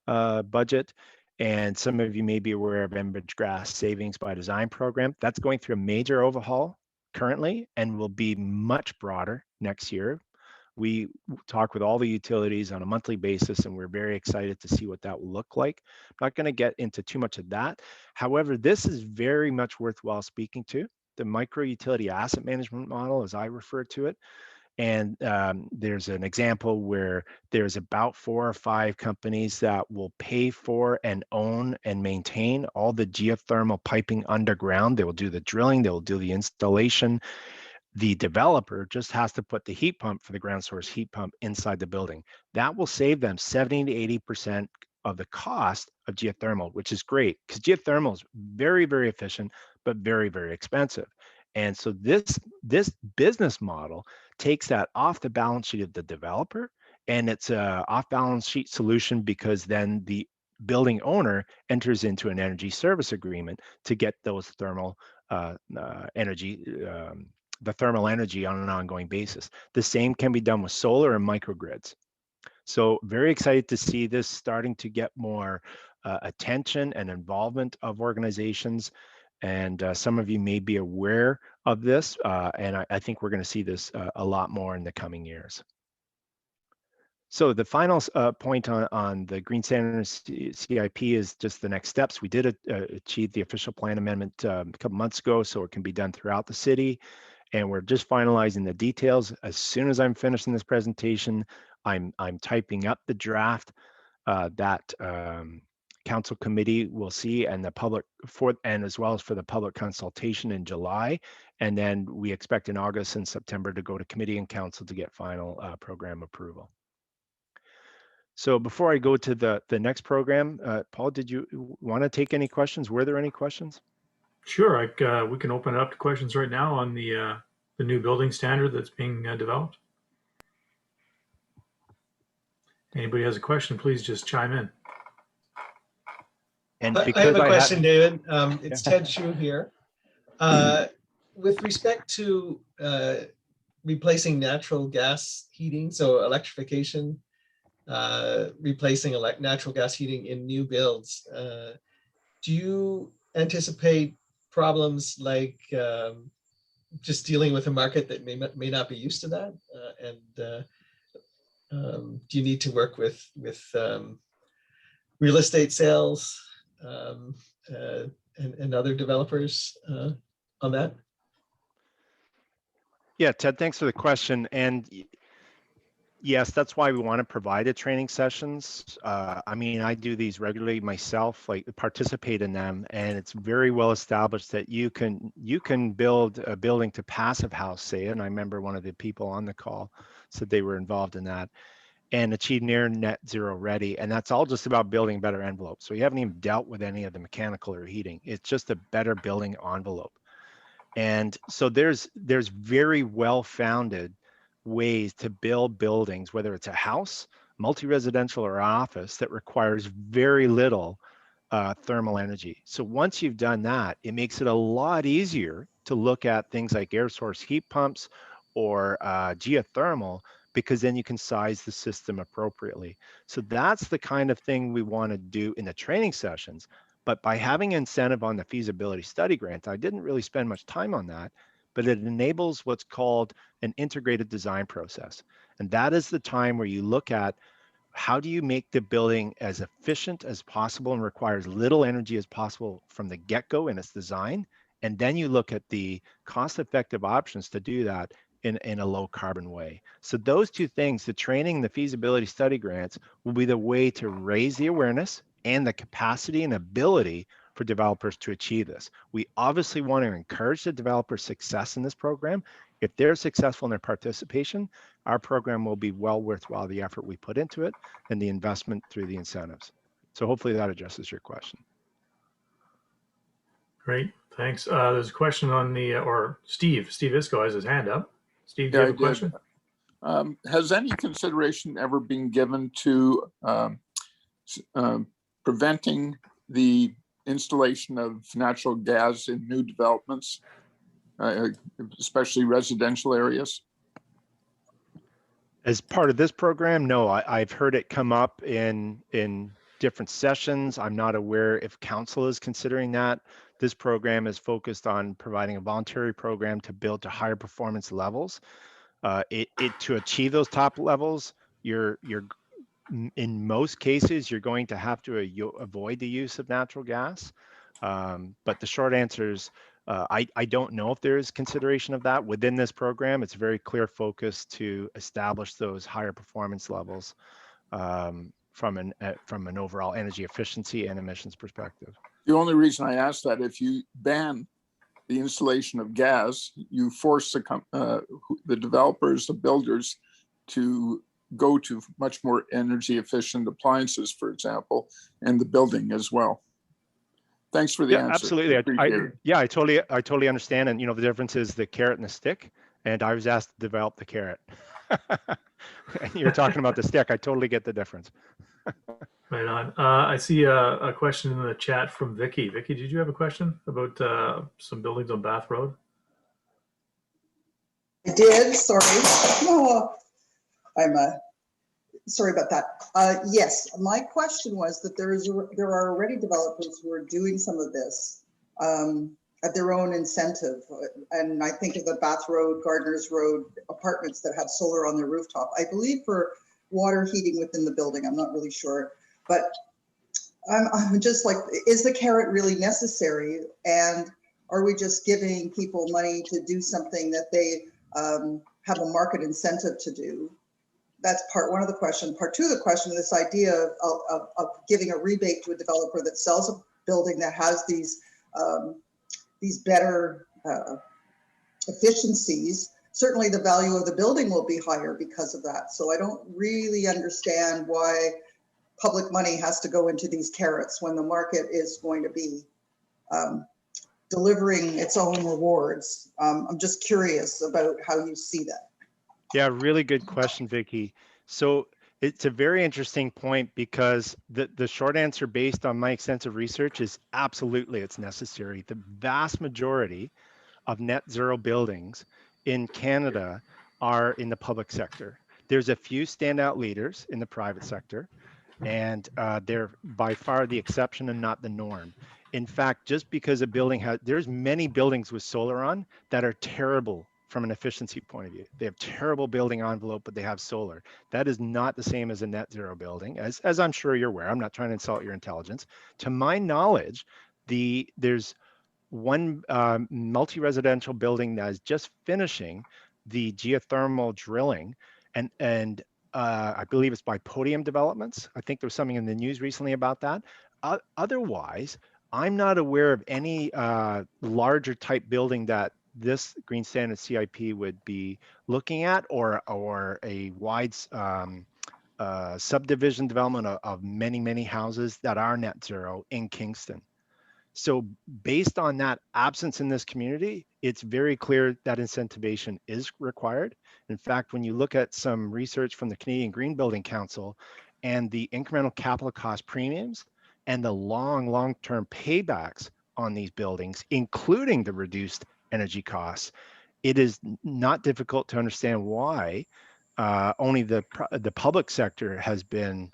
budget. And some of you may be aware of Enbridge Grass Savings by Design program. That's going through a major overhaul currently and will be much broader next year. We talk with all the utilities on a monthly basis, and we're very excited to see what that will look like. I'm not going to get into too much of that. However, this is very much worthwhile speaking to. The micro utility asset management model, as I refer to it. And there's an example where there's about 4 or 5 companies that will pay for and own and maintain all the geothermal piping underground. They will do the drilling, they will do the installation. The developer just has to put the heat pump for the ground source heat pump inside the building. That will save them 70 to 80% of the cost of geothermal, which is great because geothermal is very, very efficient, but very, very expensive. And so this business model takes that off the balance sheet of the developer, and it's a off balance sheet solution because then the building owner enters into an energy service agreement to get those thermal energy, the thermal energy on an ongoing basis. The same can be done with solar and microgrids. So very excited to see this starting to get more attention and involvement of organizations. And some of you may be aware of this, and I think we're going to see this a lot more in the coming years. So the final point on the Green Standards CIP is just the next steps. We did achieve the official plan amendment a couple months ago, so it can be done throughout the city. And we're just finalizing the details. As soon as I'm finished in this presentation, I'm typing up the draft that council committee will see, and the public and as well as for the public consultation in July. And then we expect in August and September to go to committee and council to get final program approval. So before I go to the next program, Paul, did you want to take any questions? Were there any questions? Sure, we can open it up to questions right now on the new building standard that's being developed. Anybody has a question, please just chime in. And I have a question, David. It's Ted Shu here. With respect to replacing natural gas heating, so electrification, replacing natural gas heating in new builds, do you anticipate problems like just dealing with a market that may not be used to that? Do you need to work with real estate sales and other developers on that? Yeah, Ted, thanks for the question. And yes, that's why we want to provide the training sessions. I mean, I do these regularly myself, like participate in them, and it's very well established that you can build a building to passive house, say, and I remember one of the people on the call said they were involved in that. and achieve near net zero ready. And that's all just about building a better envelope. So you haven't even dealt with any of the mechanical or heating. It's just a better building envelope. And so there's very well-founded ways to build buildings, whether it's a house, multi-residential, or office, that requires very little thermal energy. So once you've done that, it makes it a lot easier to look at things like air source heat pumps or geothermal, because then you can size the system appropriately. So that's the kind of thing we want to do in the training sessions. But by having incentive on the feasibility study grant, I didn't really spend much time on that, but it enables what's called an integrated design process. And that is the time where you look at how do you make the building as efficient as possible and requires little energy as possible from the get-go in its design. And then you look at the cost-effective options to do that in a low carbon way. So those two things, the training and the feasibility study grants, will be the way to raise the awareness and the capacity and ability for developers to achieve this. We obviously want to encourage the developer's success in this program. If they're successful in their participation, our program will be well worthwhile the effort we put into it and the investment through the incentives. So hopefully that addresses your question. Great, thanks. There's a question on the, or Steve Isco has his hand up. Steve, do Yeah, you have a question? Has any consideration ever been given to preventing the installation of natural gas in new developments, especially residential areas? As part of this program, no, I've heard it come up in different sessions. I'm not aware if council is considering that. This program is focused on providing a voluntary program to build to higher performance levels. To achieve those top levels, you're in most cases, you're going to have to avoid the use of natural gas. But the short answer is, I don't know if there is consideration of that within this program. It's a very clear focus to establish those higher performance levels from an overall energy efficiency and emissions perspective. The only reason I ask that, if you ban the installation of gas, you force the developers, the builders, to go to much more energy efficient appliances, for example, and the building as well. Thanks for the answer. Absolutely. I totally understand. And the difference is the carrot and the stick. And I was asked to develop the carrot. And you're talking about the stick. I totally get the difference. Right on. I see a question in the chat from Vicky. Vicky, did you have a question about some buildings on Bath Road? I did. Sorry. Oh, sorry about that. Yes, my question was that there are already developers who are doing some of this at their own incentive. And I think of the Bath Road, Gardner's Road apartments that have solar on their rooftop. I believe for water heating within the building. I'm not really sure. But I'm just like, is the carrot really necessary? And are we just giving people money to do something that they have a market incentive to do? That's part one of the question. Part two of the question, this idea of giving a rebate to a developer that sells a building that has these better efficiencies. Certainly the value of the building will be higher because of that. So I don't really understand why public money has to go into these carrots when the market is going to be delivering its own rewards. I'm just curious about how you see that. Yeah, really good question, Vicky. So it's a very interesting point, because the short answer based on my extensive research is absolutely it's necessary. The vast majority of net zero buildings in Canada are in the public sector. There's a few standout leaders in the private sector, and they're by far the exception and not the norm. In fact, just because a building there's many buildings with solar on that are terrible from an efficiency point of view. They have terrible building envelope, but they have solar. That is not the same as a net zero building, as I'm sure you're aware. I'm not trying to insult your intelligence. To my knowledge, there's one multi-residential building that is just finishing the geothermal drilling, and I believe it's by Podium Developments. I think there was something in the news recently about that. Otherwise, I'm not aware of any larger type building that this Green Standard CIP would be looking at, or a wide subdivision development of many, many houses that are net zero in Kingston. So based on that absence in this community, it's very clear that incentivization is required. In fact, when you look at some research from the Canadian Green Building Council and the incremental capital cost premiums and the long-term paybacks on these buildings, including the reduced energy costs, it is not difficult to understand why only the public sector has been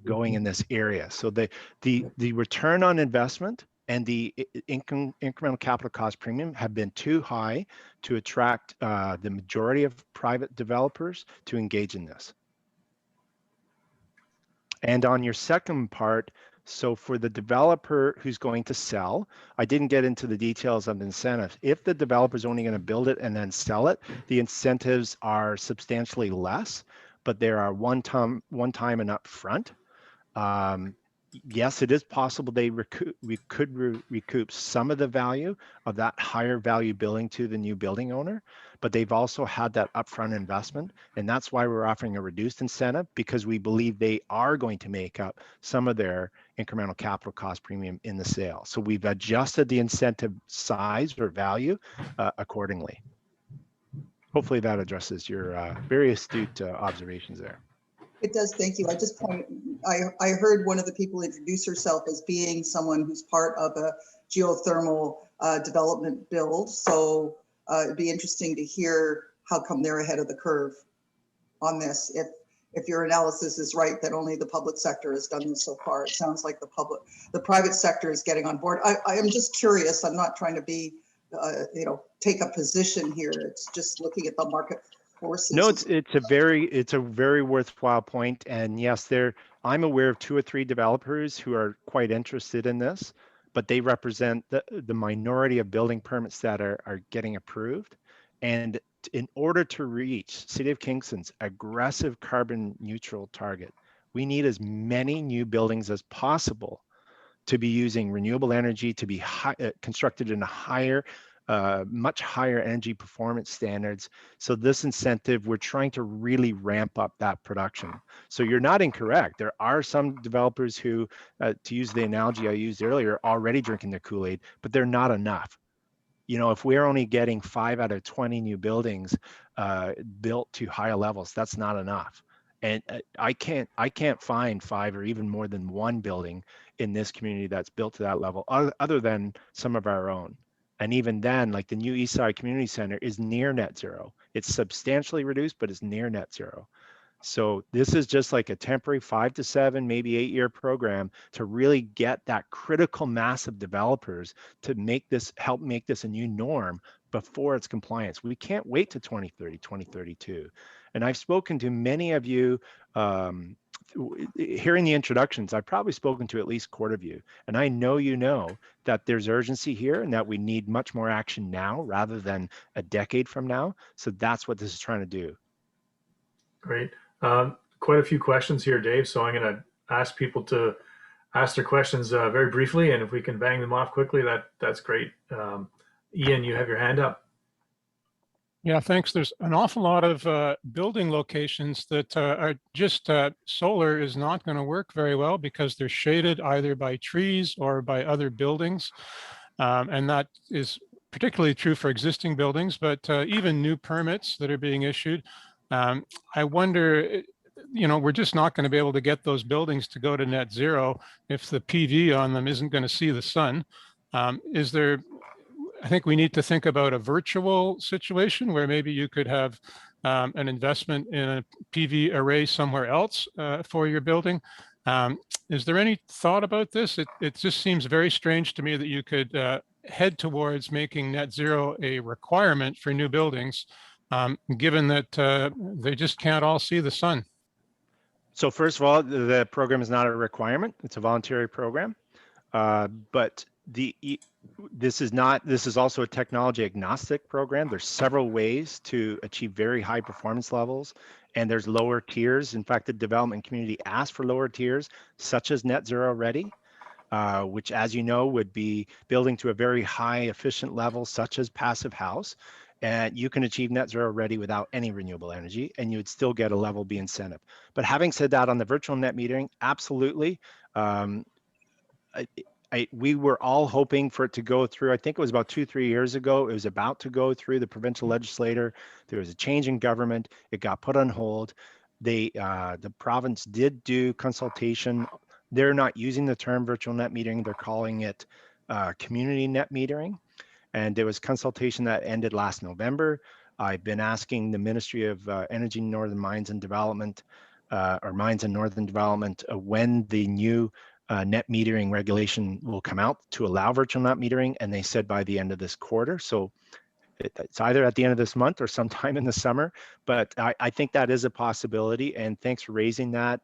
going in this area. So the return on investment and the incremental capital cost premium have been too high to attract the majority of private developers to engage in this. And on your second part, so for the developer who's going to sell, I didn't get into the details of incentives. If the developer is only going to build it and then sell it, the incentives are substantially less, but there are one time and upfront. Yes, it is possible we could recoup some of the value of that higher value building to the new building owner, but they've also had that upfront investment. And that's why we're offering a reduced incentive, because we believe they are going to make up some of their incremental capital cost premium in the sale. So we've adjusted the incentive size or value accordingly. Hopefully that addresses your very astute observations there. It does, thank you. I heard one of the people introduce herself as being someone who's part of a geothermal development build. So it'd be interesting to hear how come they're ahead of the curve on this. If your analysis is right, that only the public sector has done this so far. It sounds like the private sector is getting on board. I am just curious. I'm not trying to be, take a position here. It's just looking at the market forces. No, it's a very worthwhile point. And yes, I'm aware of 2 or 3 developers who are quite interested in this, but they represent the minority of building permits that are getting approved. And in order to reach City of Kingston's aggressive carbon neutral target, we need as many new buildings as possible to be using renewable energy, to be constructed in a much higher energy performance standards. So this incentive, we're trying to really ramp up that production. So you're not incorrect. There are some developers who, to use the analogy I used earlier, are already drinking their Kool-Aid, but they're not enough. If we're only getting 5 out of 20 new buildings built to higher levels, that's not enough. And I can't find 5 or even more than 1 building in this community that's built to that level, other than some of our own. And even then, like the new Eastside Community Center is near net zero. It's substantially reduced, but it's near net zero. So this is just like a temporary 5 to 7, maybe 8-year program to really get that critical mass of developers to help make this a new norm before it's compliance. We can't wait to 2030, 2032. And I've spoken to many of you, hearing the introductions, I've probably spoken to at least a quarter of you. And I know that there's urgency here and that we need much more action now rather than a decade from now. So that's what this is trying to do. Great. Quite a few questions here, Dave. So I'm going to ask people to ask their questions very briefly. And if we can bang them off quickly, that's great. Ian, you have your hand up. Yeah, thanks. There's an awful lot of building locations that are just solar is not going to work very well because they're shaded either by trees or by other buildings. And that is particularly true for existing buildings, but even new permits that are being issued. I wonder, we're just not going to be able to get those buildings to go to net zero if the PV on them isn't going to see the sun. I think we need to think about a virtual situation where maybe you could have an investment in a PV array somewhere else for your building. Is there any thought about this? It just seems very strange to me that you could head towards making net zero a requirement for new buildings, given that they just can't all see the sun. So first of all, the program is not a requirement. It's a voluntary program, but this is also a technology agnostic program. There's several ways to achieve very high performance levels, and there's lower tiers. In fact, the development community asked for lower tiers, such as net zero ready, which, as you know, would be building to a very high efficient level, such as passive house. And you can achieve net zero already without any renewable energy, and you would still get a level B incentive. But having said that, on the virtual net metering, absolutely. We were all hoping for it to go through. I think it was about 2-3 years ago. It was about to go through the provincial legislature. There was a change in government. It got put on hold. The province did do consultation. They're not using the term virtual net metering. They're calling it community net metering. And there was consultation that ended last November. I've been asking the Ministry of Energy, Northern Mines and Development, or Mines and Northern Development, when the new net metering regulation will come out to allow virtual net metering, and they said by the end of this quarter. So it's either at the end of this month or sometime in the summer, but I think that is a possibility, and thanks for raising that.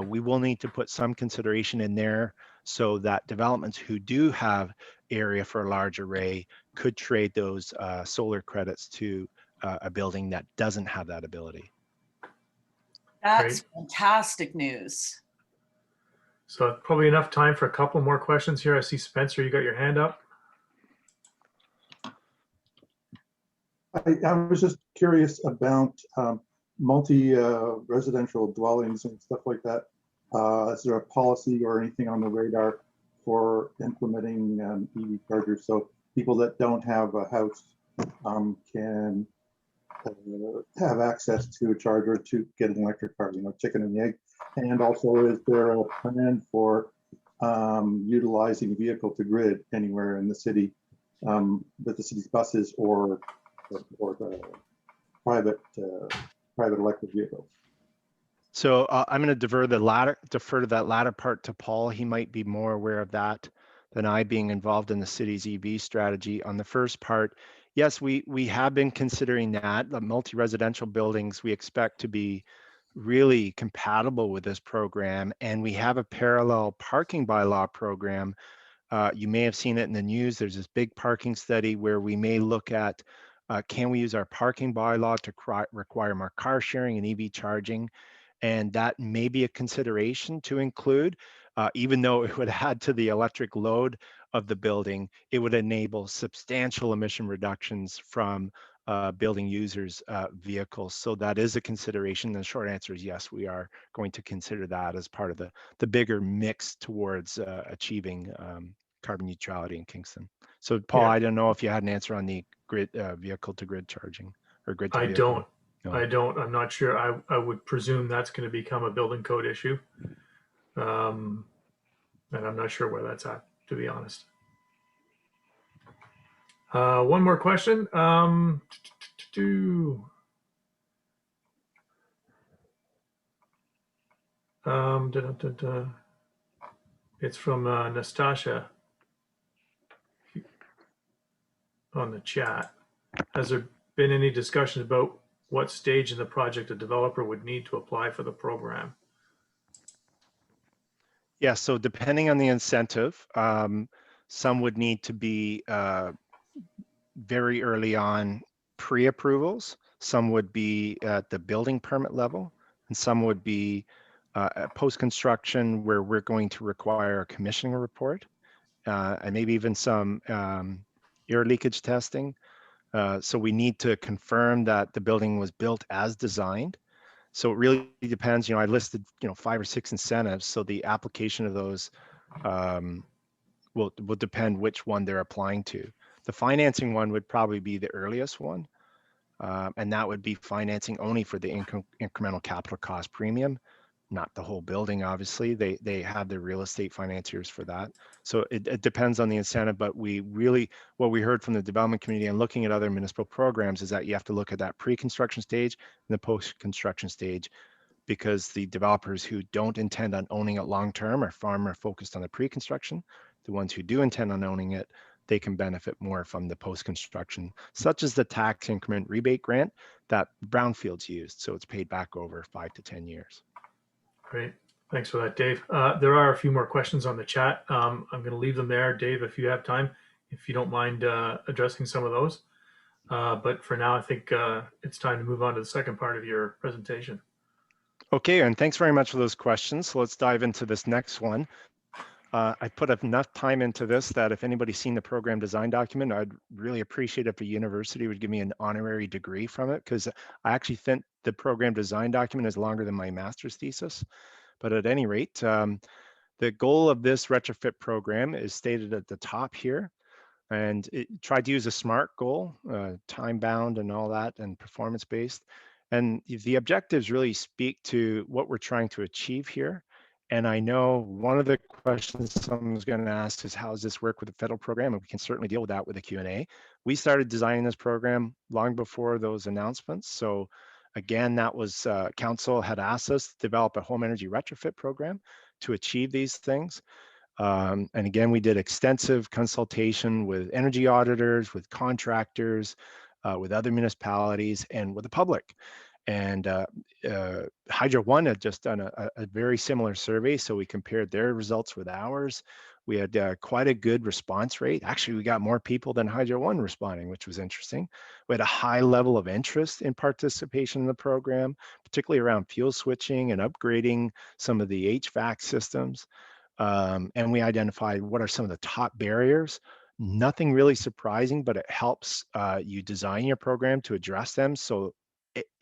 We will need to put some consideration in there so that developments who do have area for a large array could trade those solar credits to a building that doesn't have that ability. That's fantastic news. So probably enough time for a couple more questions here. I see Spencer, you got your hand up. I was just curious about multi-residential dwellings and stuff like that. Is there a policy or anything on the radar for implementing EV chargers so people that don't have a house can have access to a charger to get an electric car, you know, chicken and the egg? And also, is there a plan for utilizing vehicle to grid anywhere in the city with the city's buses or the private electric vehicles? So I'm going to defer to that latter part to Paul. He might be more aware of that than I, being involved in the city's EV strategy. On the first part, yes, we have been considering that. The multi-residential buildings we expect to be really compatible with this program, and we have a parallel parking bylaw program. You may have seen it in the news. There's this big parking study where we may look at can we use our parking bylaw to require more car sharing and EV charging? And that may be a consideration to include, even though it would add to the electric load of the building. It would enable substantial emission reductions from building users' vehicles. So that is a consideration. The short answer is yes, we are going to consider that as part of the bigger mix towards achieving carbon neutrality in Kingston. So Paul, I don't know if you had an answer on the grid vehicle to grid charging or grid to vehicle. I don't. I don't. I'm not sure. I would presume that's going to become a building code issue. And I'm not sure where that's at, to be honest. One more question. It's from Nastasha on the chat. Has there been any discussion about what stage in the project a developer would need to apply for the program? Yeah, so depending on the incentive, some would need to be very early on pre-approvals. Some would be at the building permit level, and some would be post-construction where we're going to require a commissioning report and maybe even some air leakage testing. So we need to confirm that the building was built as designed. So it really depends. You know, I listed 5 or 6 incentives. So the application of those will depend which one they're applying to. The financing one would probably be the earliest one, and that would be financing only for the incremental capital cost premium, not the whole building. Obviously, they have the real estate financiers for that. So it depends on the incentive, but what we heard from the development community and looking at other municipal programs is that you have to look at that pre-construction stage and the post-construction stage, because the developers who don't intend on owning it long-term are far more focused on the pre-construction. The ones who do intend on owning it, they can benefit more from the post-construction, such as the tax increment rebate grant that brownfields used. So it's paid back over 5 to 10 years. Great. Thanks for that, Dave. There are a few more questions on the chat. I'm going to leave them there, Dave, if you have time, if you don't mind addressing some of those. But for now, I think it's time to move on to the second part of your presentation. Okay, and thanks very much for those questions. So let's dive into this next one. I put enough time into this that if anybody's seen the program design document, I'd really appreciate if a university would give me an honorary degree from it, because I actually think the program design document is longer than my master's thesis. But at any rate, the goal of this retrofit program is stated at the top here. And it tried to use a SMART goal, time bound and all that, and performance based. And the objectives really speak to what we're trying to achieve here. And I know one of the questions someone's going to ask is, how does this work with the federal program? And we can certainly deal with that with a Q&A. We started designing this program long before those announcements. So again, that was council had asked us to develop a home energy retrofit program to achieve these things. And again, we did extensive consultation with energy auditors, with contractors, with other municipalities, and with the public. And Hydro One had just done a very similar survey, so we compared their results with ours. We had quite a good response rate. Actually, we got more people than Hydro One responding, which was interesting. We had a high level of interest in participation in the program, particularly around fuel switching and upgrading some of the HVAC systems. And we identified what are some of the top barriers. Nothing really surprising, but it helps you design your program to address them. So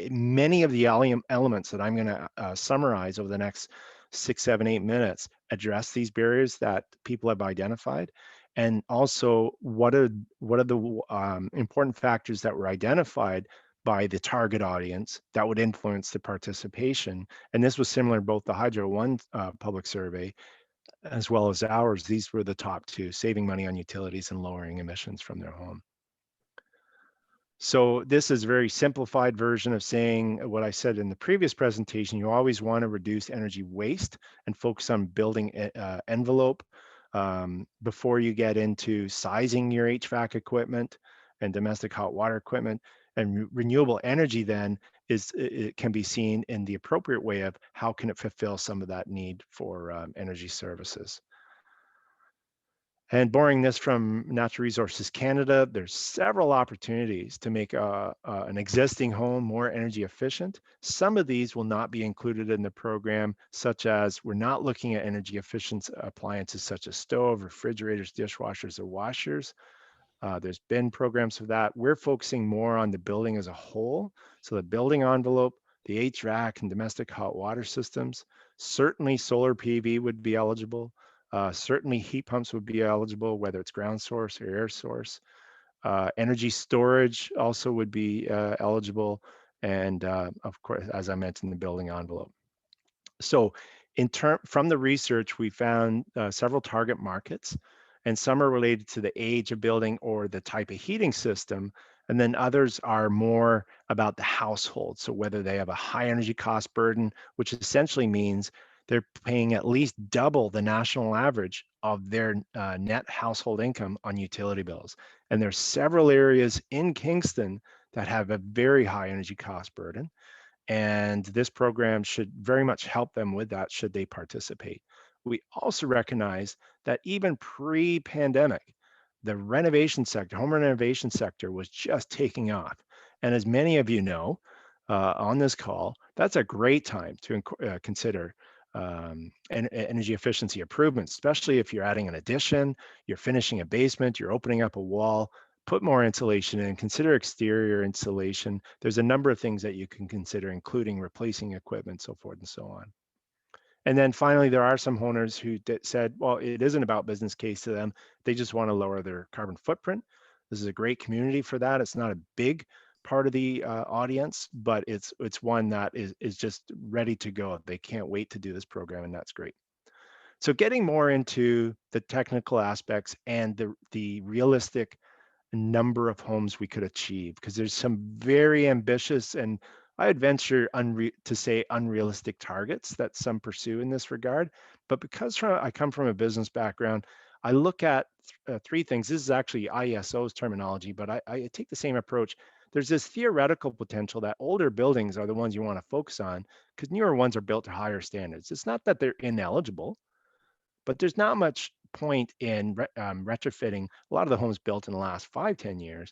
many of the elements that I'm going to summarize over the next 6, 7, 8 minutes address these barriers that people have identified. And also, what are the important factors that were identified by the target audience that would influence the participation. And this was similar in both the Hydro One public survey as well as ours. These were the top two: saving money on utilities and lowering emissions from their home. So this is a very simplified version of saying what I said in the previous presentation. You always want to reduce energy waste and focus on building envelope before you get into sizing your HVAC equipment and domestic hot water equipment. And renewable energy then it can be seen in the appropriate way of how can it fulfill some of that need for energy services. And borrowing this from Natural Resources Canada, there's several opportunities to make an existing home more energy efficient. Some of these will not be included in the program, such as we're not looking at energy efficient appliances such as stove, refrigerators, dishwashers, or washers. There's been programs for that. We're focusing more on the building as a whole. So the building envelope, the HVAC and domestic hot water systems. Certainly solar PV would be eligible. Certainly heat pumps would be eligible, whether it's ground source or air source. Energy storage also would be eligible. And of course, as I mentioned, the building envelope. So from the research, we found several target markets, and some are related to the age of building or the type of heating system. And then others are more about the household. So whether they have a high energy cost burden, which essentially means they're paying at least double the national average of their net household income on utility bills. And there's several areas in Kingston that have a very high energy cost burden. And this program should very much help them with that should they participate. We also recognize that even pre-pandemic, the renovation sector, home renovation sector was just taking off. And as many of you know on this call, that's a great time to consider energy efficiency improvements, especially if you're adding an addition, you're finishing a basement, you're opening up a wall. Put more insulation in, consider exterior insulation. There's a number of things that you can consider, including replacing equipment, so forth and so on. And then finally, there are some owners who said, well, it isn't about business case to them. They just want to lower their carbon footprint. This is a great community for that. It's not a big part of the audience, but it's one that is just ready to go. They can't wait to do this program, and that's great. So getting more into the technical aspects and the realistic number of homes we could achieve, because there's some very ambitious and I'd venture to say unrealistic targets that some pursue in this regard. But because I come from a business background, I look at three things. This is actually IESO's terminology, but I take the same approach. There's this theoretical potential that older buildings are the ones you want to focus on because newer ones are built to higher standards. It's not that they're ineligible, but there's not much point in retrofitting a lot of the homes built in the last 5-10 years,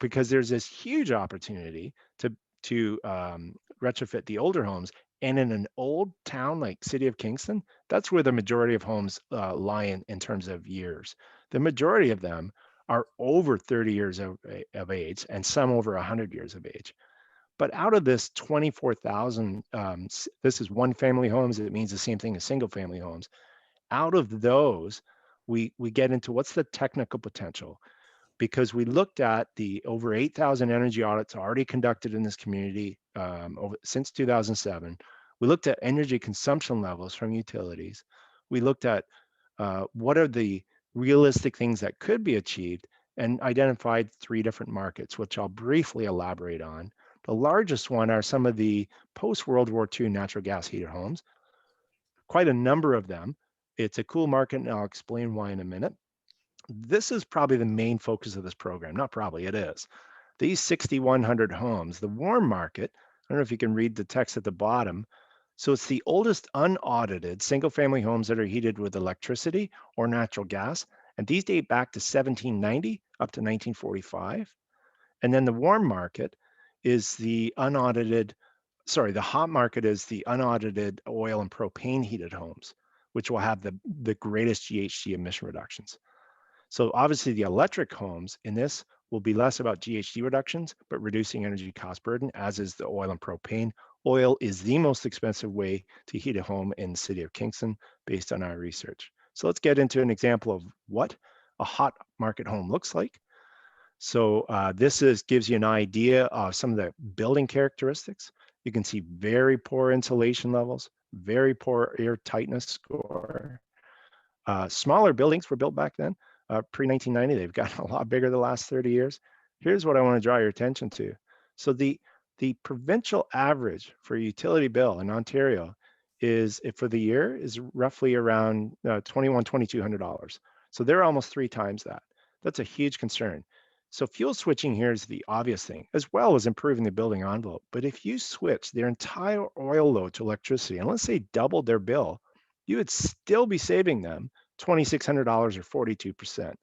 because there's this huge opportunity to retrofit the older homes And in an old town like City of Kingston, that's where the majority of homes lie in terms of years. The majority of them are over 30 years of age, and some over 100 years of age. But out of this 24,000, this is one family homes. It means the same thing as single family homes. Out of those, we get into what's the technical potential, because we looked at the over 8,000 energy audits already conducted in this community since 2007. We looked at energy consumption levels from utilities. We looked at what are the realistic things that could be achieved, and identified 3 different markets, which I'll briefly elaborate on. The largest one are some of the post-World War II natural gas heated homes, quite a number of them. It's a cool market, and I'll explain why in a minute. This is probably the main focus of this program. Not probably, it is. These 6,100 homes, the warm market, I don't know if you can read the text at the bottom. So it's the oldest unaudited single family homes that are heated with electricity or natural gas. And these date back to 1790 up to 1945. And then the warm market is the unaudited, sorry, the hot market is the unaudited oil and propane heated homes, which will have the greatest GHG emission reductions. So obviously the electric homes in this will be less about GHG reductions, but reducing energy cost burden, as is the oil and propane. Oil is the most expensive way to heat a home in the City of Kingston based on our research. So let's get into an example of what a hot market home looks like. So this gives you an idea of some of the building characteristics. You can see very poor insulation levels, very poor air tightness score. Smaller buildings were built back then. Pre-1990, they've gotten a lot bigger the last 30 years. Here's what I want to draw your attention to. So the provincial average for a utility bill in Ontario is, for the year, is roughly around $2,200. So they're almost 3 times that. That's a huge concern. So fuel switching here is the obvious thing, as well as improving the building envelope. But if you switch their entire oil load to electricity, and let's say doubled their bill, you would still be saving them $2,600 or 42%.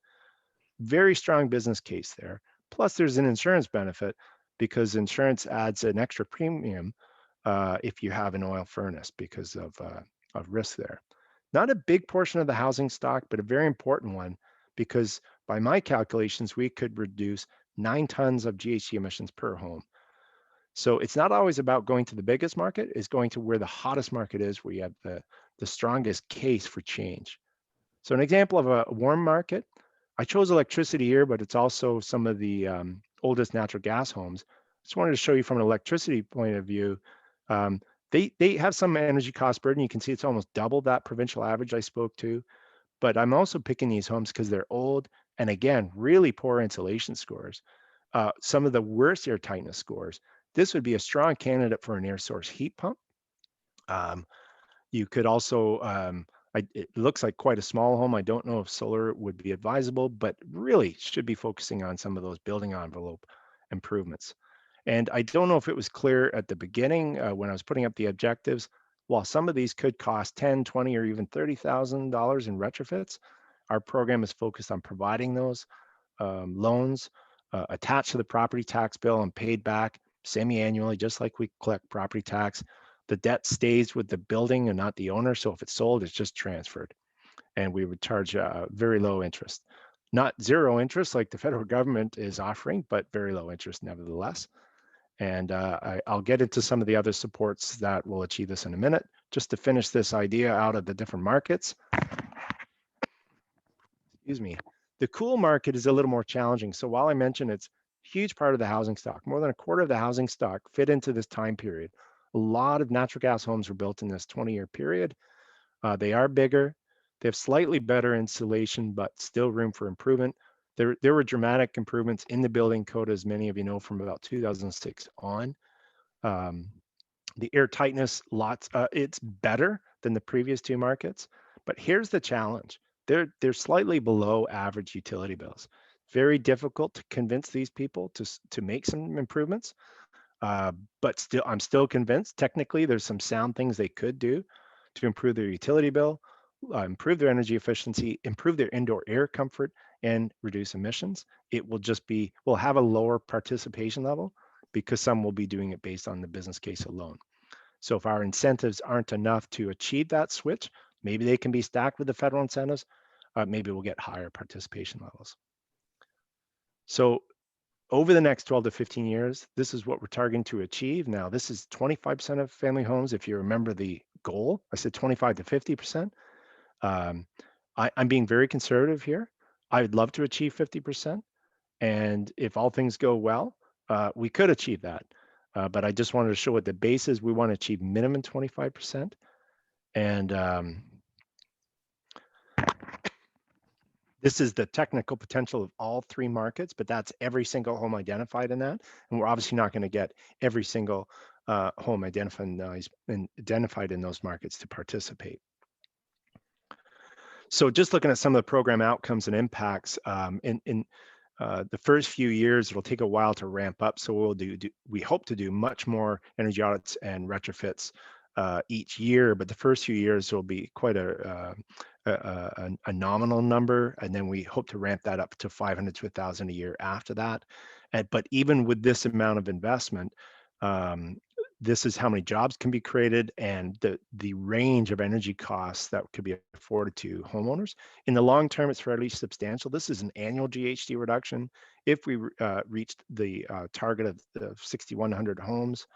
Very strong business case there. Plus there's an insurance benefit, because insurance adds an extra premium if you have an oil furnace because of risk there. Not a big portion of the housing stock, but a very important one, because by my calculations, we could reduce 9 tons of GHG emissions per home. So it's not always about going to the biggest market, it's going to where the hottest market is, where you have the strongest case for change. So an example of a warm market, I chose electricity here, but it's also some of the oldest natural gas homes. Just wanted to show you from an electricity point of view. They have some energy cost burden. You can see it's almost double that provincial average I spoke to. But I'm also picking these homes because they're old, and again, really poor insulation scores. Some of the worst air tightness scores. This would be a strong candidate for an air source heat pump. You could also, it looks like quite a small home. I don't know if solar would be advisable, but really should be focusing on some of those building envelope improvements. And I don't know if it was clear at the beginning when I was putting up the objectives. While some of these could cost $10,000, $20,000, or even $30,000 in retrofits, our program is focused on providing those loans attached to the property tax bill and paid back semi-annually, just like we collect property tax. The debt stays with the building and not the owner. So if it's sold, it's just transferred. And we would charge very low interest. Not zero interest like the federal government is offering, but very low interest nevertheless. And I'll get into some of the other supports that will achieve this in a minute. Just to finish this idea out of the different markets. Excuse me. The cool market is a little more challenging. So while I mentioned it's a huge part of the housing stock, more than a quarter of the housing stock fit into this time period. A lot of natural gas homes were built in this 20-year period. They are bigger. They have slightly better insulation, but still room for improvement. There were dramatic improvements in the building code, as many of you know, from about 2006 on. The air tightness, it's better than the previous 2 markets. But here's the challenge. They're slightly below average utility bills. Very difficult to convince these people to make some improvements. But still, I'm still convinced technically there's some sound things they could do to improve their utility bill, improve their energy efficiency, improve their indoor air comfort, and reduce emissions. It will just be, we'll have a lower participation level because some will be doing it based on the business case alone. So if our incentives aren't enough to achieve that switch, maybe they can be stacked with the federal incentives. Maybe we'll get higher participation levels. So over the next 12 to 15 years, this is what we're targeting to achieve. Now, this is 25% of family homes. If you remember the goal, I said 25 to 50%. I'm being very conservative here. I would love to achieve 50%. And if all things go well, we could achieve that. But I just wanted to show what the base is. We want to achieve minimum 25%. And this is the technical potential of all three markets, but that's every single home identified in that. And we're obviously not going to get every single home identified in those markets to participate. So just looking at some of the program outcomes and impacts, in the first few years, it'll take a while to ramp up. So we hope to do much more energy audits and retrofits each year, but the first few years will be quite a nominal number, and then we hope to ramp that up to 500 to 1,000 a year after that. But even with this amount of investment, this is how many jobs can be created and the range of energy costs that could be afforded to homeowners. In the long term, it's fairly substantial. This is an annual GHG reduction. If we reached the target of 6,100 homes,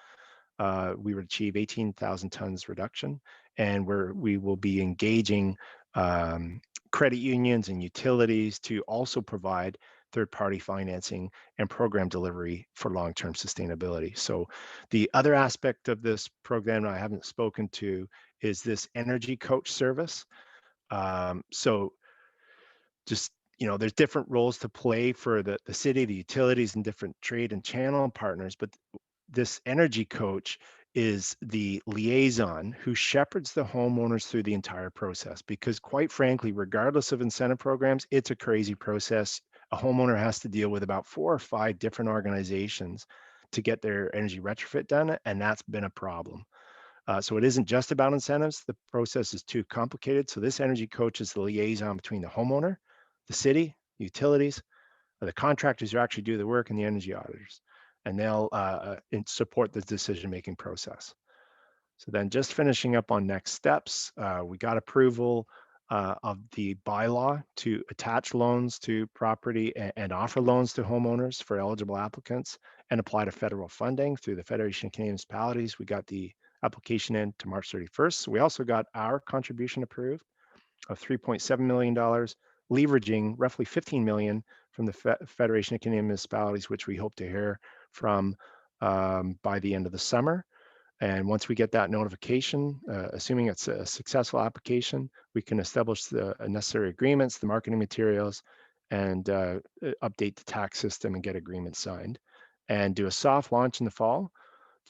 we would achieve 18,000 tons reduction, and we will be engaging credit unions and utilities to also provide third-party financing and program delivery for long-term sustainability. So the other aspect of this program I haven't spoken to is this energy coach service. So just, there's different roles to play for the city, the utilities, and different trade and channel partners, but this energy coach is the liaison who shepherds the homeowners through the entire process, because quite frankly, regardless of incentive programs, it's a crazy process. A homeowner has to deal with about 4 or 5 different organizations to get their energy retrofit done, and that's been a problem. So it isn't just about incentives. The process is too complicated. So this energy coach is the liaison between the homeowner, the city, utilities, the contractors who actually do the work, and the energy auditors. And they'll support the decision-making process. So then just finishing up on next steps, we got approval of the bylaw to attach loans to property and offer loans to homeowners for eligible applicants and apply to federal funding through the Federation of Canadian Municipalities. We got the application in to March 31st. We also got our contribution approved of $3.7 million, leveraging roughly 15 million from the Federation of Canadian Municipalities, which we hope to hear from by the end of the summer. And once we get that notification, assuming it's a successful application, we can establish the necessary agreements, the marketing materials, and update the tax system and get agreements signed, and do a soft launch in the fall,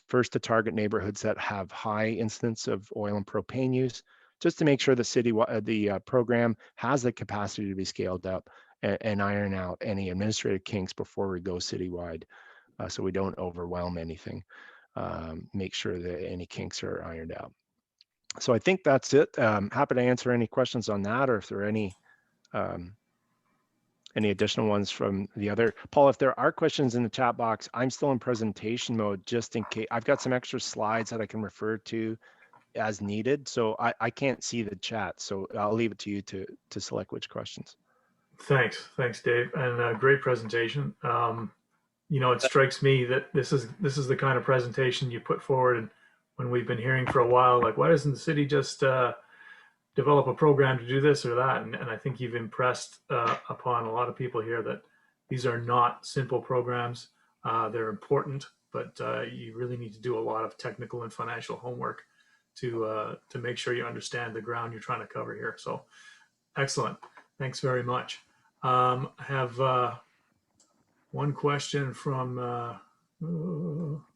first to target neighborhoods that have high incidence of oil and propane use, just to make sure the program has the capacity to be scaled up and iron out any administrative kinks before we go citywide, so we don't overwhelm anything. Make sure that any kinks are ironed out. So I think that's it. Happy to answer any questions on that, or if there are any additional ones from the other. Paul, if there are questions in the chat box, I'm still in presentation mode just in case. I've got some extra slides that I can refer to as needed. So I can't see the chat. So I'll leave it to you to select which questions. Thanks, Dave, and great presentation. It strikes me that this is the kind of presentation you put forward, and when we've been hearing for a while, like, why doesn't the city just develop a program to do this or that? And I think you've impressed upon a lot of people here that these are not simple programs. They're important, but you really need to do a lot of technical and financial homework to make sure you understand the ground you're trying to cover here. So excellent. Thanks very much. I have one question from,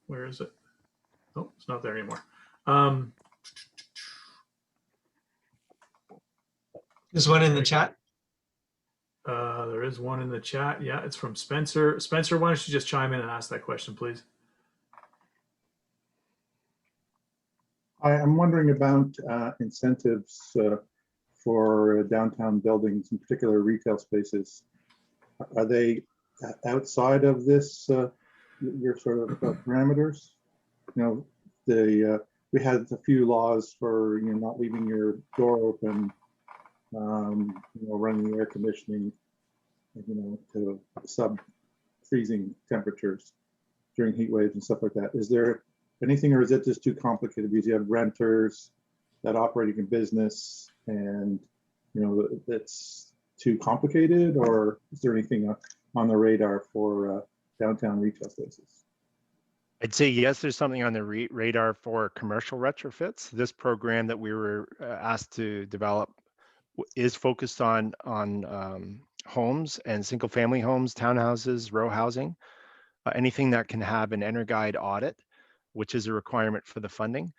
where is it? Oh, it's not there anymore. There's one in the chat. There is one in the chat. Yeah, it's from Spencer. Spencer, why don't you just chime in and ask that question, please? I'm wondering about incentives for downtown buildings, in particular retail spaces. Are they outside of this, your sort of parameters? The we had a few laws for, you know, not leaving your door open, you know, running the air conditioning, you know, to sub-freezing temperatures during heat waves and stuff like that. Is there anything, or is it just too complicated because you have renters that operating a business and, you know, it's too complicated, or is there anything on the radar for downtown retail spaces? I'd say yes, there's something on the radar for commercial retrofits. This program that we were asked to develop is focused on homes and single family homes, townhouses, row housing, anything that can have an EnerGuide audit, which is a requirement for the funding.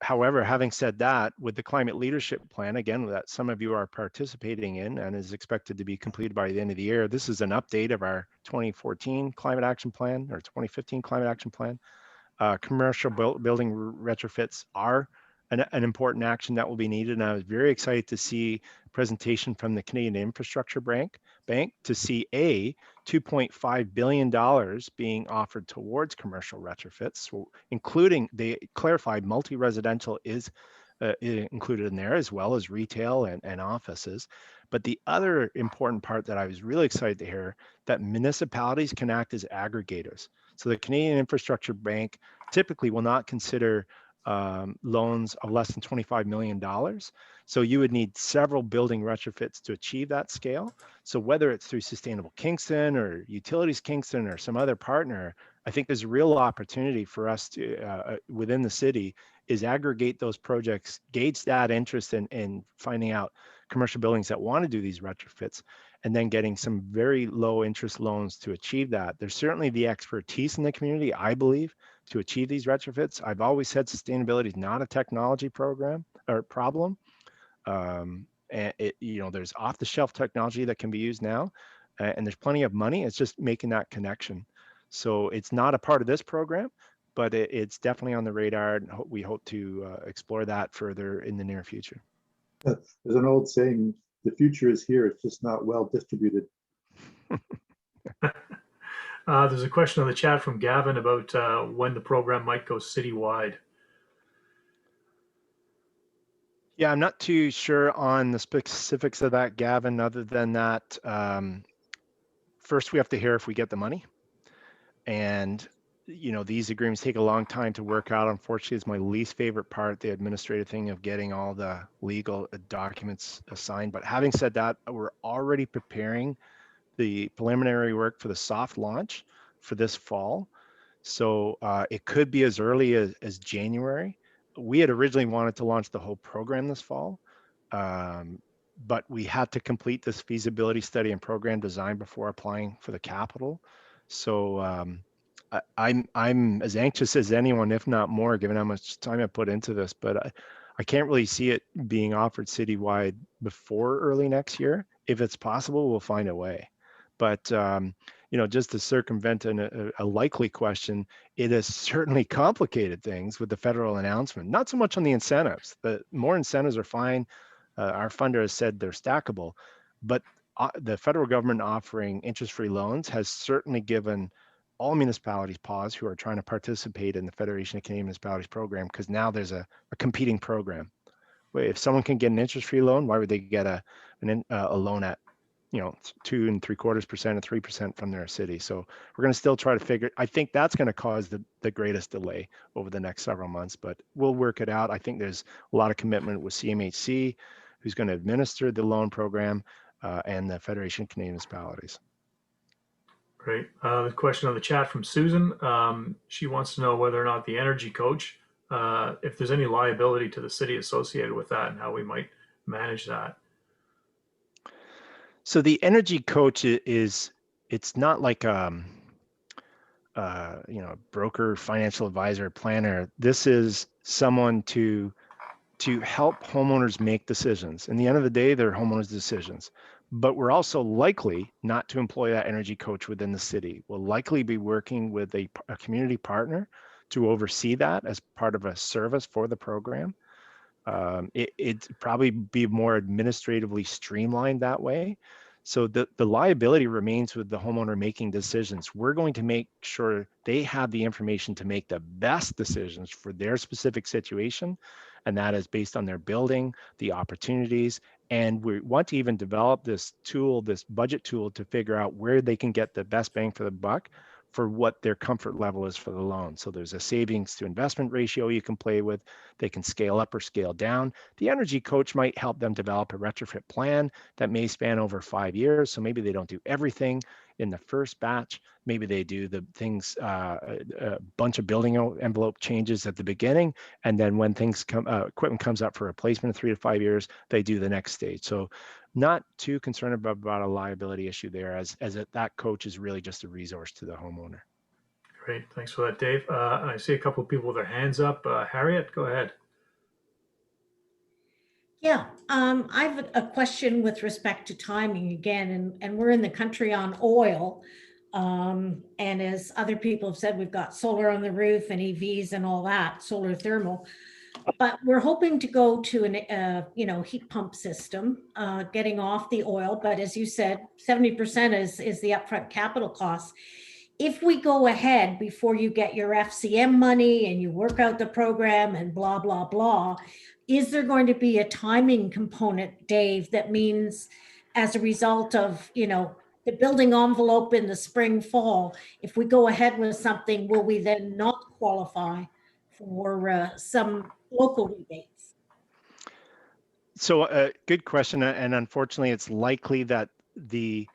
However, having said that, with the climate leadership plan, again, that some of you are participating in and is expected to be completed by the end of the year, this is an update of our 2014 climate action plan or 2015 climate action plan. Commercial building retrofits are an important action that will be needed. And I was very excited to see a presentation from the Canadian Infrastructure Bank to see $2.5 billion being offered towards commercial retrofits, so including, they clarified multi-residential is included in there, as well as retail and offices. But the other important part that I was really excited to hear, that municipalities can act as aggregators. So the Canadian Infrastructure Bank typically will not consider loans of less than $25 million. So you would need several building retrofits to achieve that scale. So whether it's through Sustainable Kingston or Utilities Kingston or some other partner, I think there's a real opportunity for us to, within the city, is aggregate those projects, gauge that interest in finding out commercial buildings that want to do these retrofits, and then getting some very low interest loans to achieve that. There's certainly the expertise in the community, I believe, to achieve these retrofits. I've always said sustainability is not a technology program or problem. And you know, there's off-the-shelf technology that can be used now, and there's plenty of money. It's just making that connection. So it's not a part of this program, but it's definitely on the radar, and we hope to explore that further in the near future. There's an old saying, the future is here, it's just not well distributed. There's a question on the chat from Gavin about when the program might go citywide. Yeah, I'm not too sure on the specifics of that, Gavin, other than that, first we have to hear if we get the money. And, you know, these agreements take a long time to work out. Unfortunately, it's my least favorite part, the administrative thing of getting all the legal documents assigned. But having said that, we're already preparing the preliminary work for the soft launch for this fall. So it could be as early as January. We had originally wanted to launch the whole program this fall, but we had to complete this feasibility study and program design before applying for the capital. So I'm as anxious as anyone, if not more, given how much time I put into this, but I can't really see it being offered citywide before early next year. If it's possible, we'll find a way. But you know, just to circumvent a likely question, it has certainly complicated things with the federal announcement. Not so much on the incentives. The more incentives are fine. Our funder has said they're stackable, but the federal government offering interest-free loans has certainly given all municipalities pause who are trying to participate in the Federation of Canadian Municipalities program, because now there's a competing program. If someone can get an interest-free loan, why would they get a loan at, you know, 2 3/4% and 3% from their city? So we're going to still try to figure. I think that's going to cause the greatest delay over the next several months, but we'll work it out. I think there's a lot of commitment with CMHC, who's going to administer the loan program, and the Federation of Canadian Municipalities. Great. The question on the chat from Susan. She wants to know whether or not the energy coach, if there's any liability to the city associated with that and how we might manage that. So the energy coach it's not like you know, broker, financial advisor, planner. This is someone to help homeowners make decisions. In the end of the day, they're homeowners' decisions. But we're also likely not to employ that energy coach within the city. We'll likely be working with a community partner to oversee that as part of a service for the program. It'd probably be more administratively streamlined that way. So the liability remains with the homeowner making decisions. We're going to make sure they have the information to make the best decisions for their specific situation. And that is based on their building, the opportunities. And we want to even develop this tool, this budget tool, to figure out where they can get the best bang for the buck for what their comfort level is for the loan. So there's a savings to investment ratio you can play with. They can scale up or scale down. The energy coach might help them develop a retrofit plan that may span over 5 years. So maybe they don't do everything in the first batch. Maybe they do the things, a bunch of building envelope changes at the beginning. And then when things come, equipment comes up for replacement in 3 to 5 years, they do the next stage. So not too concerned about a liability issue there, as that coach is really just a resource to the homeowner. Great, thanks for that, Dave. I see a couple of people with their hands up. Harriet, go ahead. Yeah, I have a question with respect to timing again, and we're in the country on oil. And as other people have said, we've got solar on the roof and EVs and all that, solar thermal. But we're hoping to go to an heat pump system, getting off the oil. But as you said, 70% is the upfront capital costs. If we go ahead before you get your FCM money and you work out the program and blah, blah, blah, is there going to be a timing component, Dave, that means as a result of, the building envelope in the spring, fall, if we go ahead with something, will we then not qualify for some local rebates? So good question. And unfortunately, it's likely that the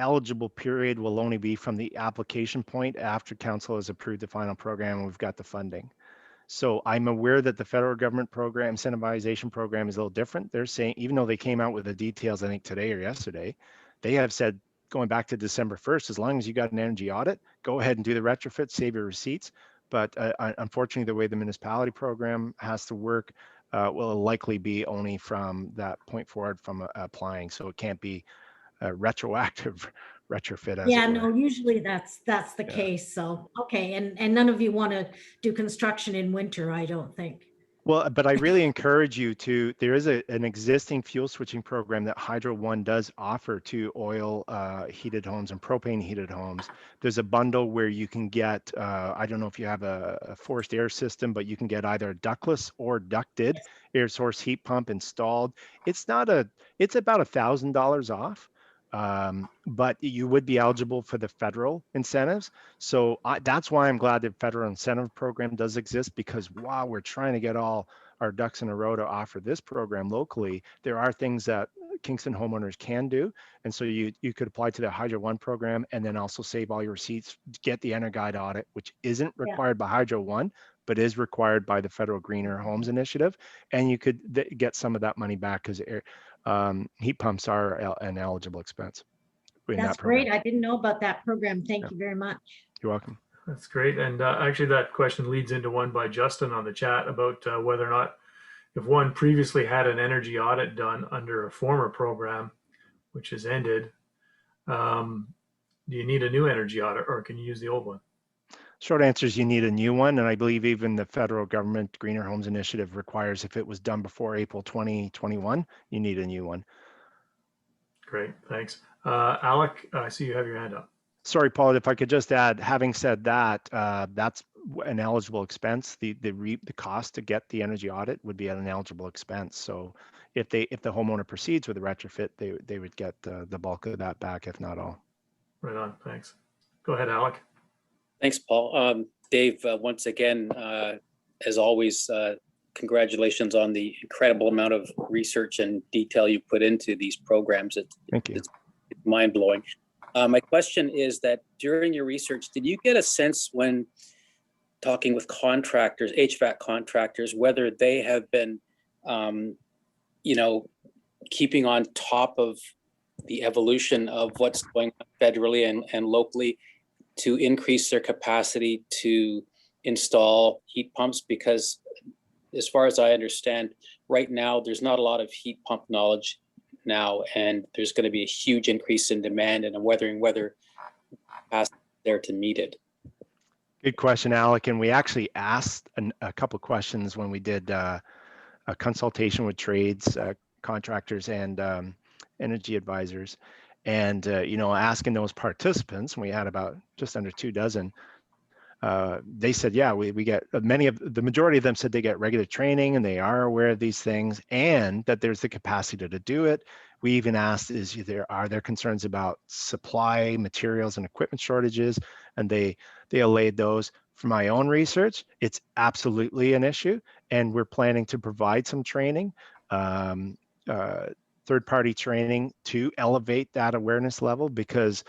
eligible period will only be from the application point after council has approved the final program and we've got the funding. So I'm aware that the federal government program, incentivization program, is a little different. They're saying, even though they came out with the details, I think today or yesterday, they have said, going back to December 1st, as long as you got an energy audit, go ahead and do the retrofit, save your receipts. But unfortunately, the way the municipality program has to work will likely be only from that point forward from applying. So it can't be a retroactive retrofit. Yeah, no, usually that's the case. So, okay. And none of you want to do construction in winter, I don't think. Well, but I really encourage you to, there is an existing fuel switching program that Hydro One does offer to oil heated homes and propane heated homes. There's a bundle where you can get, I don't know if you have a forced air system, but you can get either a ductless or ducted air source heat pump installed. It's about $1,000 off. But you would be eligible for the federal incentives. So that's why I'm glad the federal incentive program does exist, because while we're trying to get all our ducks in a row to offer this program locally, there are things that Kingston homeowners can do. And so you could apply to the Hydro One program and then also save all your receipts, get the EnerGuide audit, which isn't required by Hydro One, but is required by the federal Greener Homes Initiative. And you could get some of that money back because heat pumps are an eligible expense. That's great. I didn't know about that program. Thank you very much. You're welcome. That's great. And actually that question leads into one by Justin on the chat about whether or not, if one previously had an energy audit done under a former program, which has ended, do you need a new energy audit or can you use the old one? Short answer is you need a new one. And I believe even the federal government Greener Homes Initiative requires, if it was done before April 2021, you need a new one. Great, thanks. Alec, I see you have your hand up. Sorry, Paul, if I could just add, having said that, that's an eligible expense. The cost to get the energy audit would be at an eligible expense. So if the homeowner proceeds with the retrofit, they would get the bulk of that back, if not all. Right on, thanks. Go ahead, Alec. Thanks, Paul. Dave, once again, as always, congratulations on the incredible amount of research and detail you put into these programs. Thank you. It's mind-blowing. My question is that during your research, did you get a sense when talking with contractors, HVAC contractors, whether they have been, keeping on top of the evolution of what's going on federally and locally to increase their capacity to install heat pumps? Because as far as I understand, right now, there's not a lot of heat pump knowledge now, and there's going to be a huge increase in demand, and I'm wondering whether capacity is there to meet it. Good question, Alec. And we actually asked a couple of questions when we did a consultation with trades, contractors, and energy advisors. And, asking those participants, we had about just under 2 dozen, they said, yeah, we get the majority of them said they get regular training and they are aware of these things and that there's the capacity to do it. We even asked, are there concerns about supply, materials, and equipment shortages? And they allayed those. For my own research, it's absolutely an issue, and we're planning to provide some training, third-party training to elevate that awareness level, because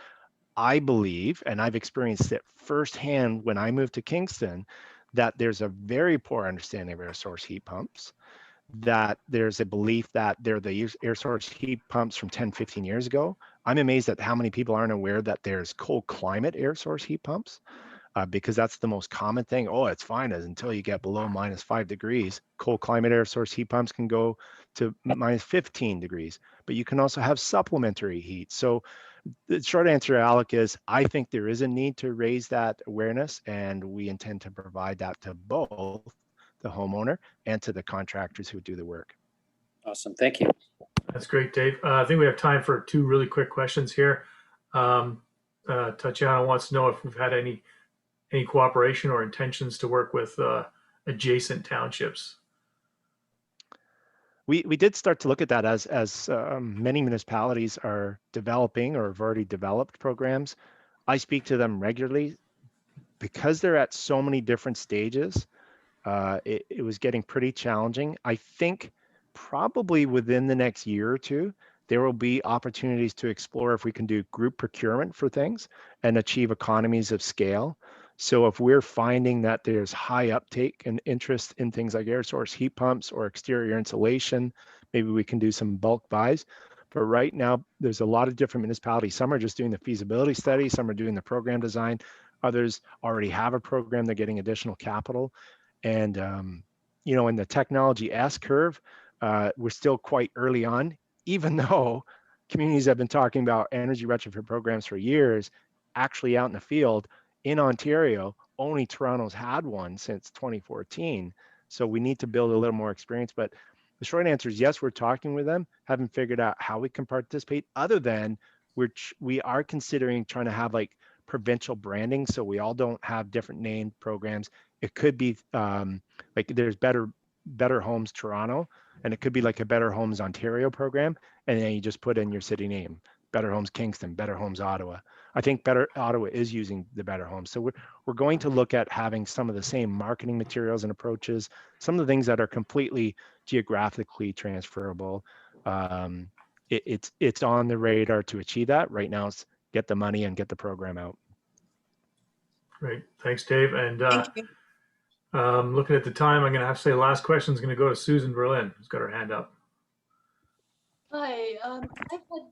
I believe, and I've experienced it firsthand when I moved to Kingston, that there's a very poor understanding of air source heat pumps, that there's a belief that they're the air source heat pumps from 10, 15 years ago. I'm amazed at how many people aren't aware that there's cold climate air source heat pumps, because that's the most common thing. Oh, it's fine until you get below -5 degrees. Cold climate air source heat pumps can go to -15 degrees, but you can also have supplementary heat. So the short answer, Alec, is I think there is a need to raise that awareness, and we intend to provide that to both the homeowner and to the contractors who do the work. Awesome. Thank you. That's great, Dave. I think we have time for 2 really quick questions here. Tatiana wants to know if we've had any cooperation or intentions to work with adjacent townships. We did start to look at that as many municipalities are developing or have already developed programs. I speak to them regularly because they're at so many different stages. It was getting pretty challenging. I think probably within the next year or 2, there will be opportunities to explore if we can do group procurement for things and achieve economies of scale. So if we're finding that there's high uptake and interest in things like air source heat pumps or exterior insulation, maybe we can do some bulk buys. But right now, there's a lot of different municipalities. Some are just doing the feasibility study, some are doing the program design, others already have a program, they're getting additional capital. And, in the technology S-curve, we're still quite early on, even though communities have been talking about energy retrofit programs for years. Actually out in the field in Ontario, only Toronto's had one since 2014. So we need to build a little more experience. But the short answer is yes, we're talking with them, haven't figured out how we can participate, other than we are considering trying to have like provincial branding, so we all don't have different named programs. It could be like there's Better Homes Toronto, and it could be like a Better Homes Ontario program, and then you just put in your city name: Better Homes Kingston, Better Homes Ottawa. I think Better Ottawa is using the Better Homes. So we're going to look at having some of the same marketing materials and approaches, some of the things that are completely geographically transferable. It's on the radar to achieve that. Right now, it's get the money and get the program out. Great, thanks, Dave. And Thank you. looking at the time, I'm going to have to say the last question is going to go to Susan Berlin, who's got her hand up. Hi, I've had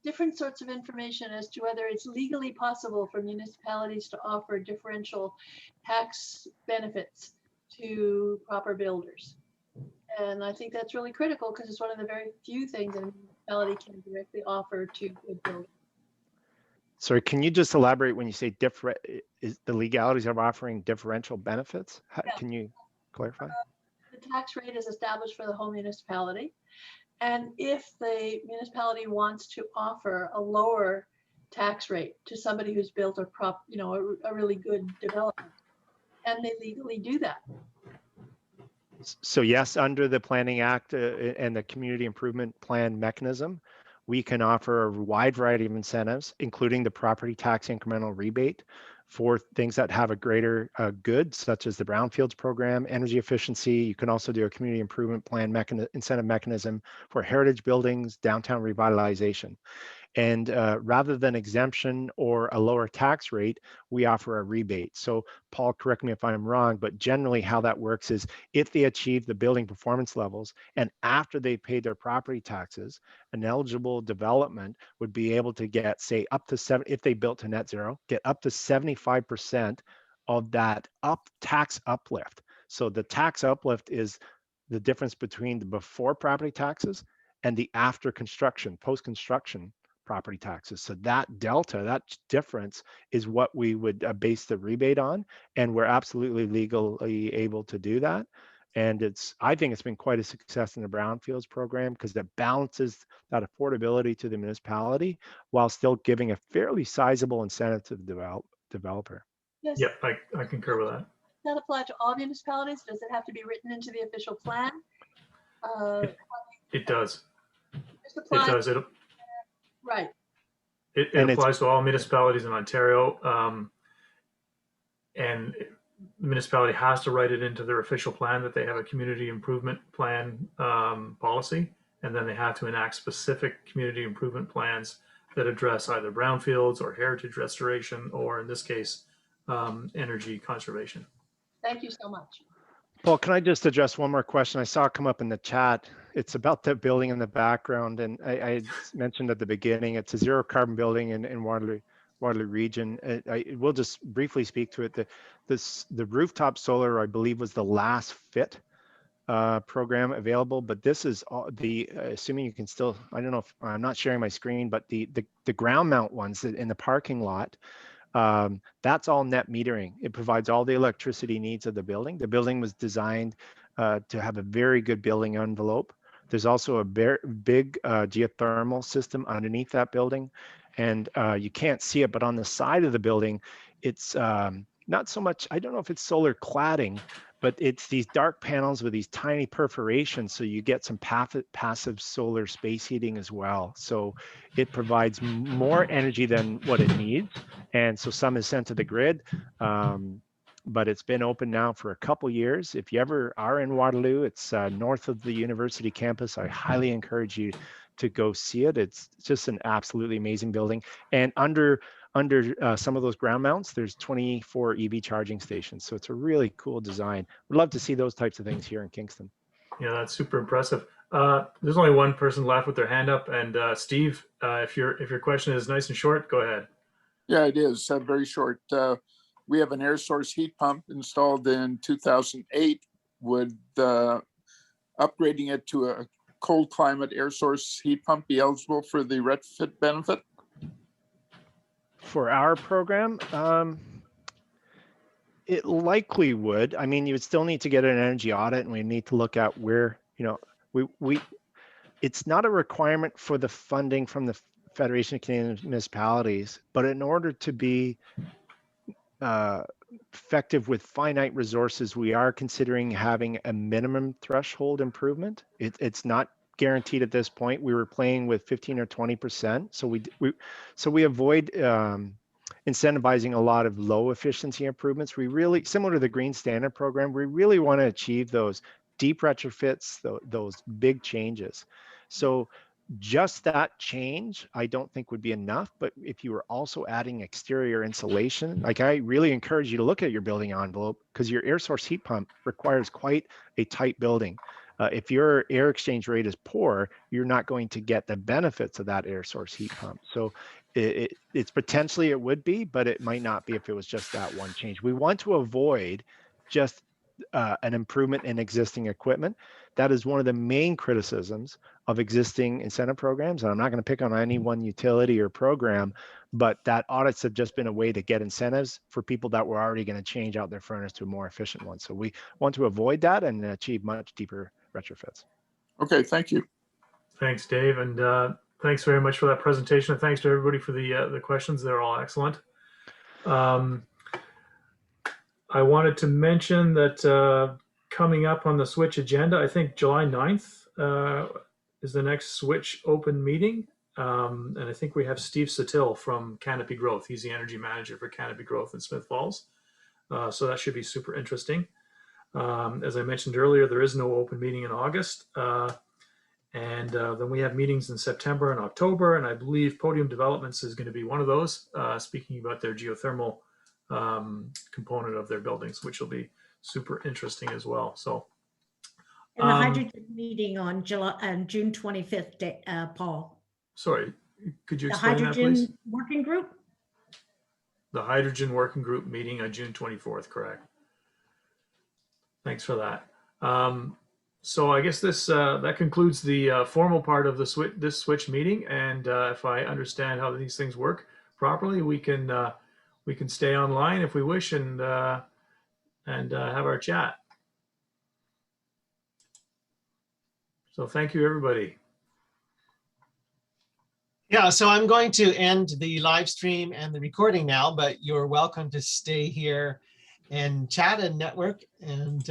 different sorts of information as to whether it's legally possible for municipalities to offer differential tax benefits to proper builders. And I think that's really critical because it's one of the very few things that a municipality can directly offer to good builders. Sorry, can you just elaborate when you say different? Is the legalities of offering differential benefits? Yeah. Can you clarify? The tax rate is established for the whole municipality. And if the municipality wants to offer a lower tax rate to somebody who's built a really good development, and they legally do that. So yes, under the Planning Act and the Community Improvement Plan mechanism, we can offer a wide variety of incentives, including the property tax incremental rebate for things that have a greater good, such as the Brownfields program, energy efficiency. You can also do a Community Improvement Plan incentive mechanism for heritage buildings, downtown revitalization. And rather than exemption or a lower tax rate, we offer a rebate. So Paul, correct me if I'm wrong, but generally how that works is if they achieve the building performance levels and after they paid their property taxes, an eligible development would be able to get, say, up to if they built to net zero, get up to 75% of that tax uplift. So the tax uplift is the difference between the before property taxes and the after construction, post-construction property taxes. So that delta, that difference is what we would base the rebate on. And we're absolutely legally able to do that. And I think it's been quite a success in the brownfields program because it balances that affordability to the municipality while still giving a fairly sizable incentive to the developer. Yes. Yep, I concur with that. Does that apply to all municipalities? Does it have to be written into the official plan? It does. Just It apply- does. Right. It applies to all municipalities in Ontario. And the municipality has to write it into their official plan that they have a community improvement plan policy. And then they have to enact specific community improvement plans that address either brownfields or heritage restoration, or in this case, energy conservation. Thank you so much. Paul, can I just address one more question? I saw it come up in the chat. It's about the building in the background. And I mentioned at the beginning, it's a zero carbon building in Waterloo region. I will just briefly speak to it. The rooftop solar, I believe, was the last fit program available, but this is all assuming you can still, I don't know if I'm not sharing my screen, but the ground mount ones in the parking lot, that's all net metering. It provides all the electricity needs of the building. The building was designed to have a very good building envelope. There's also a big geothermal system underneath that building, and you can't see it, but on the side of the building, it's not so much, I don't know if it's solar cladding, but it's these dark panels with these tiny perforations, so you get some passive solar space heating as well. So it provides more energy than what it needs, and so some is sent to the grid. But it's been open now for a couple years. If you ever are in Waterloo, it's north of the university campus. I highly encourage you to go see it. It's just an absolutely amazing building. And under some of those ground mounts, there's 24 EV charging stations. So it's a really cool design. We'd love to see those types of things here in Kingston. Yeah, that's super impressive. There's only one person left with their hand up, and Steve, if your question is nice and short, go ahead. Yeah, it is very short. We have an air source heat pump installed in 2008. Would upgrading it to a cold climate air source heat pump be eligible for the retrofit benefit? For our program, it likely would. I mean, you would still need to get an energy audit, and we need to look at where, it's not a requirement for the funding from the Federation of Canadian Municipalities, but in order to be effective with finite resources, we are considering having a minimum threshold improvement. It's not guaranteed at this point. We were playing with 15 or 20%. So we avoid incentivizing a lot of low efficiency improvements. We really, similar to the Green Standard program, we really want to achieve those deep retrofits, those big changes. So just that change, I don't think would be enough. But if you were also adding exterior insulation, like I really encourage you to look at your building envelope, because your air source heat pump requires quite a tight building. If your air exchange rate is poor, you're not going to get the benefits of that air source heat pump. So it's potentially it would be, but it might not be if it was just that one change. We want to avoid just an improvement in existing equipment. That is one of the main criticisms of existing incentive programs. And I'm not going to pick on any one utility or program, but that audits have just been a way to get incentives for people that were already going to change out their furnace to a more efficient one. So we want to avoid that and achieve much deeper retrofits. Okay, thank you. Thanks, Dave, and thanks very much for that presentation. And thanks to everybody for the questions. They're all excellent. I wanted to mention that coming up on the Switch agenda, I think July 9th is the next Switch open meeting. And I think we have Steve Satil from Canopy Growth. He's the energy manager for Canopy Growth in Smith Falls. So that should be super interesting. As I mentioned earlier, there is no open meeting in August. And then we have meetings in September and October. And I believe Podium Developments is going to be one of those, speaking about their geothermal component of their buildings, which will be super interesting as well. So, and the hydrogen meeting on June 25th, Paul. Sorry, could you the explain that, hydrogen please? working group? The hydrogen working group meeting on June 24th, correct? Thanks for that. So I guess this that concludes the formal part of the this Switch meeting. And if I understand how these things work properly, we can stay online if we wish and have our chat. So thank you, everybody. Yeah, so I'm going to end the live stream and the recording now, but you're welcome to stay here and chat and network. And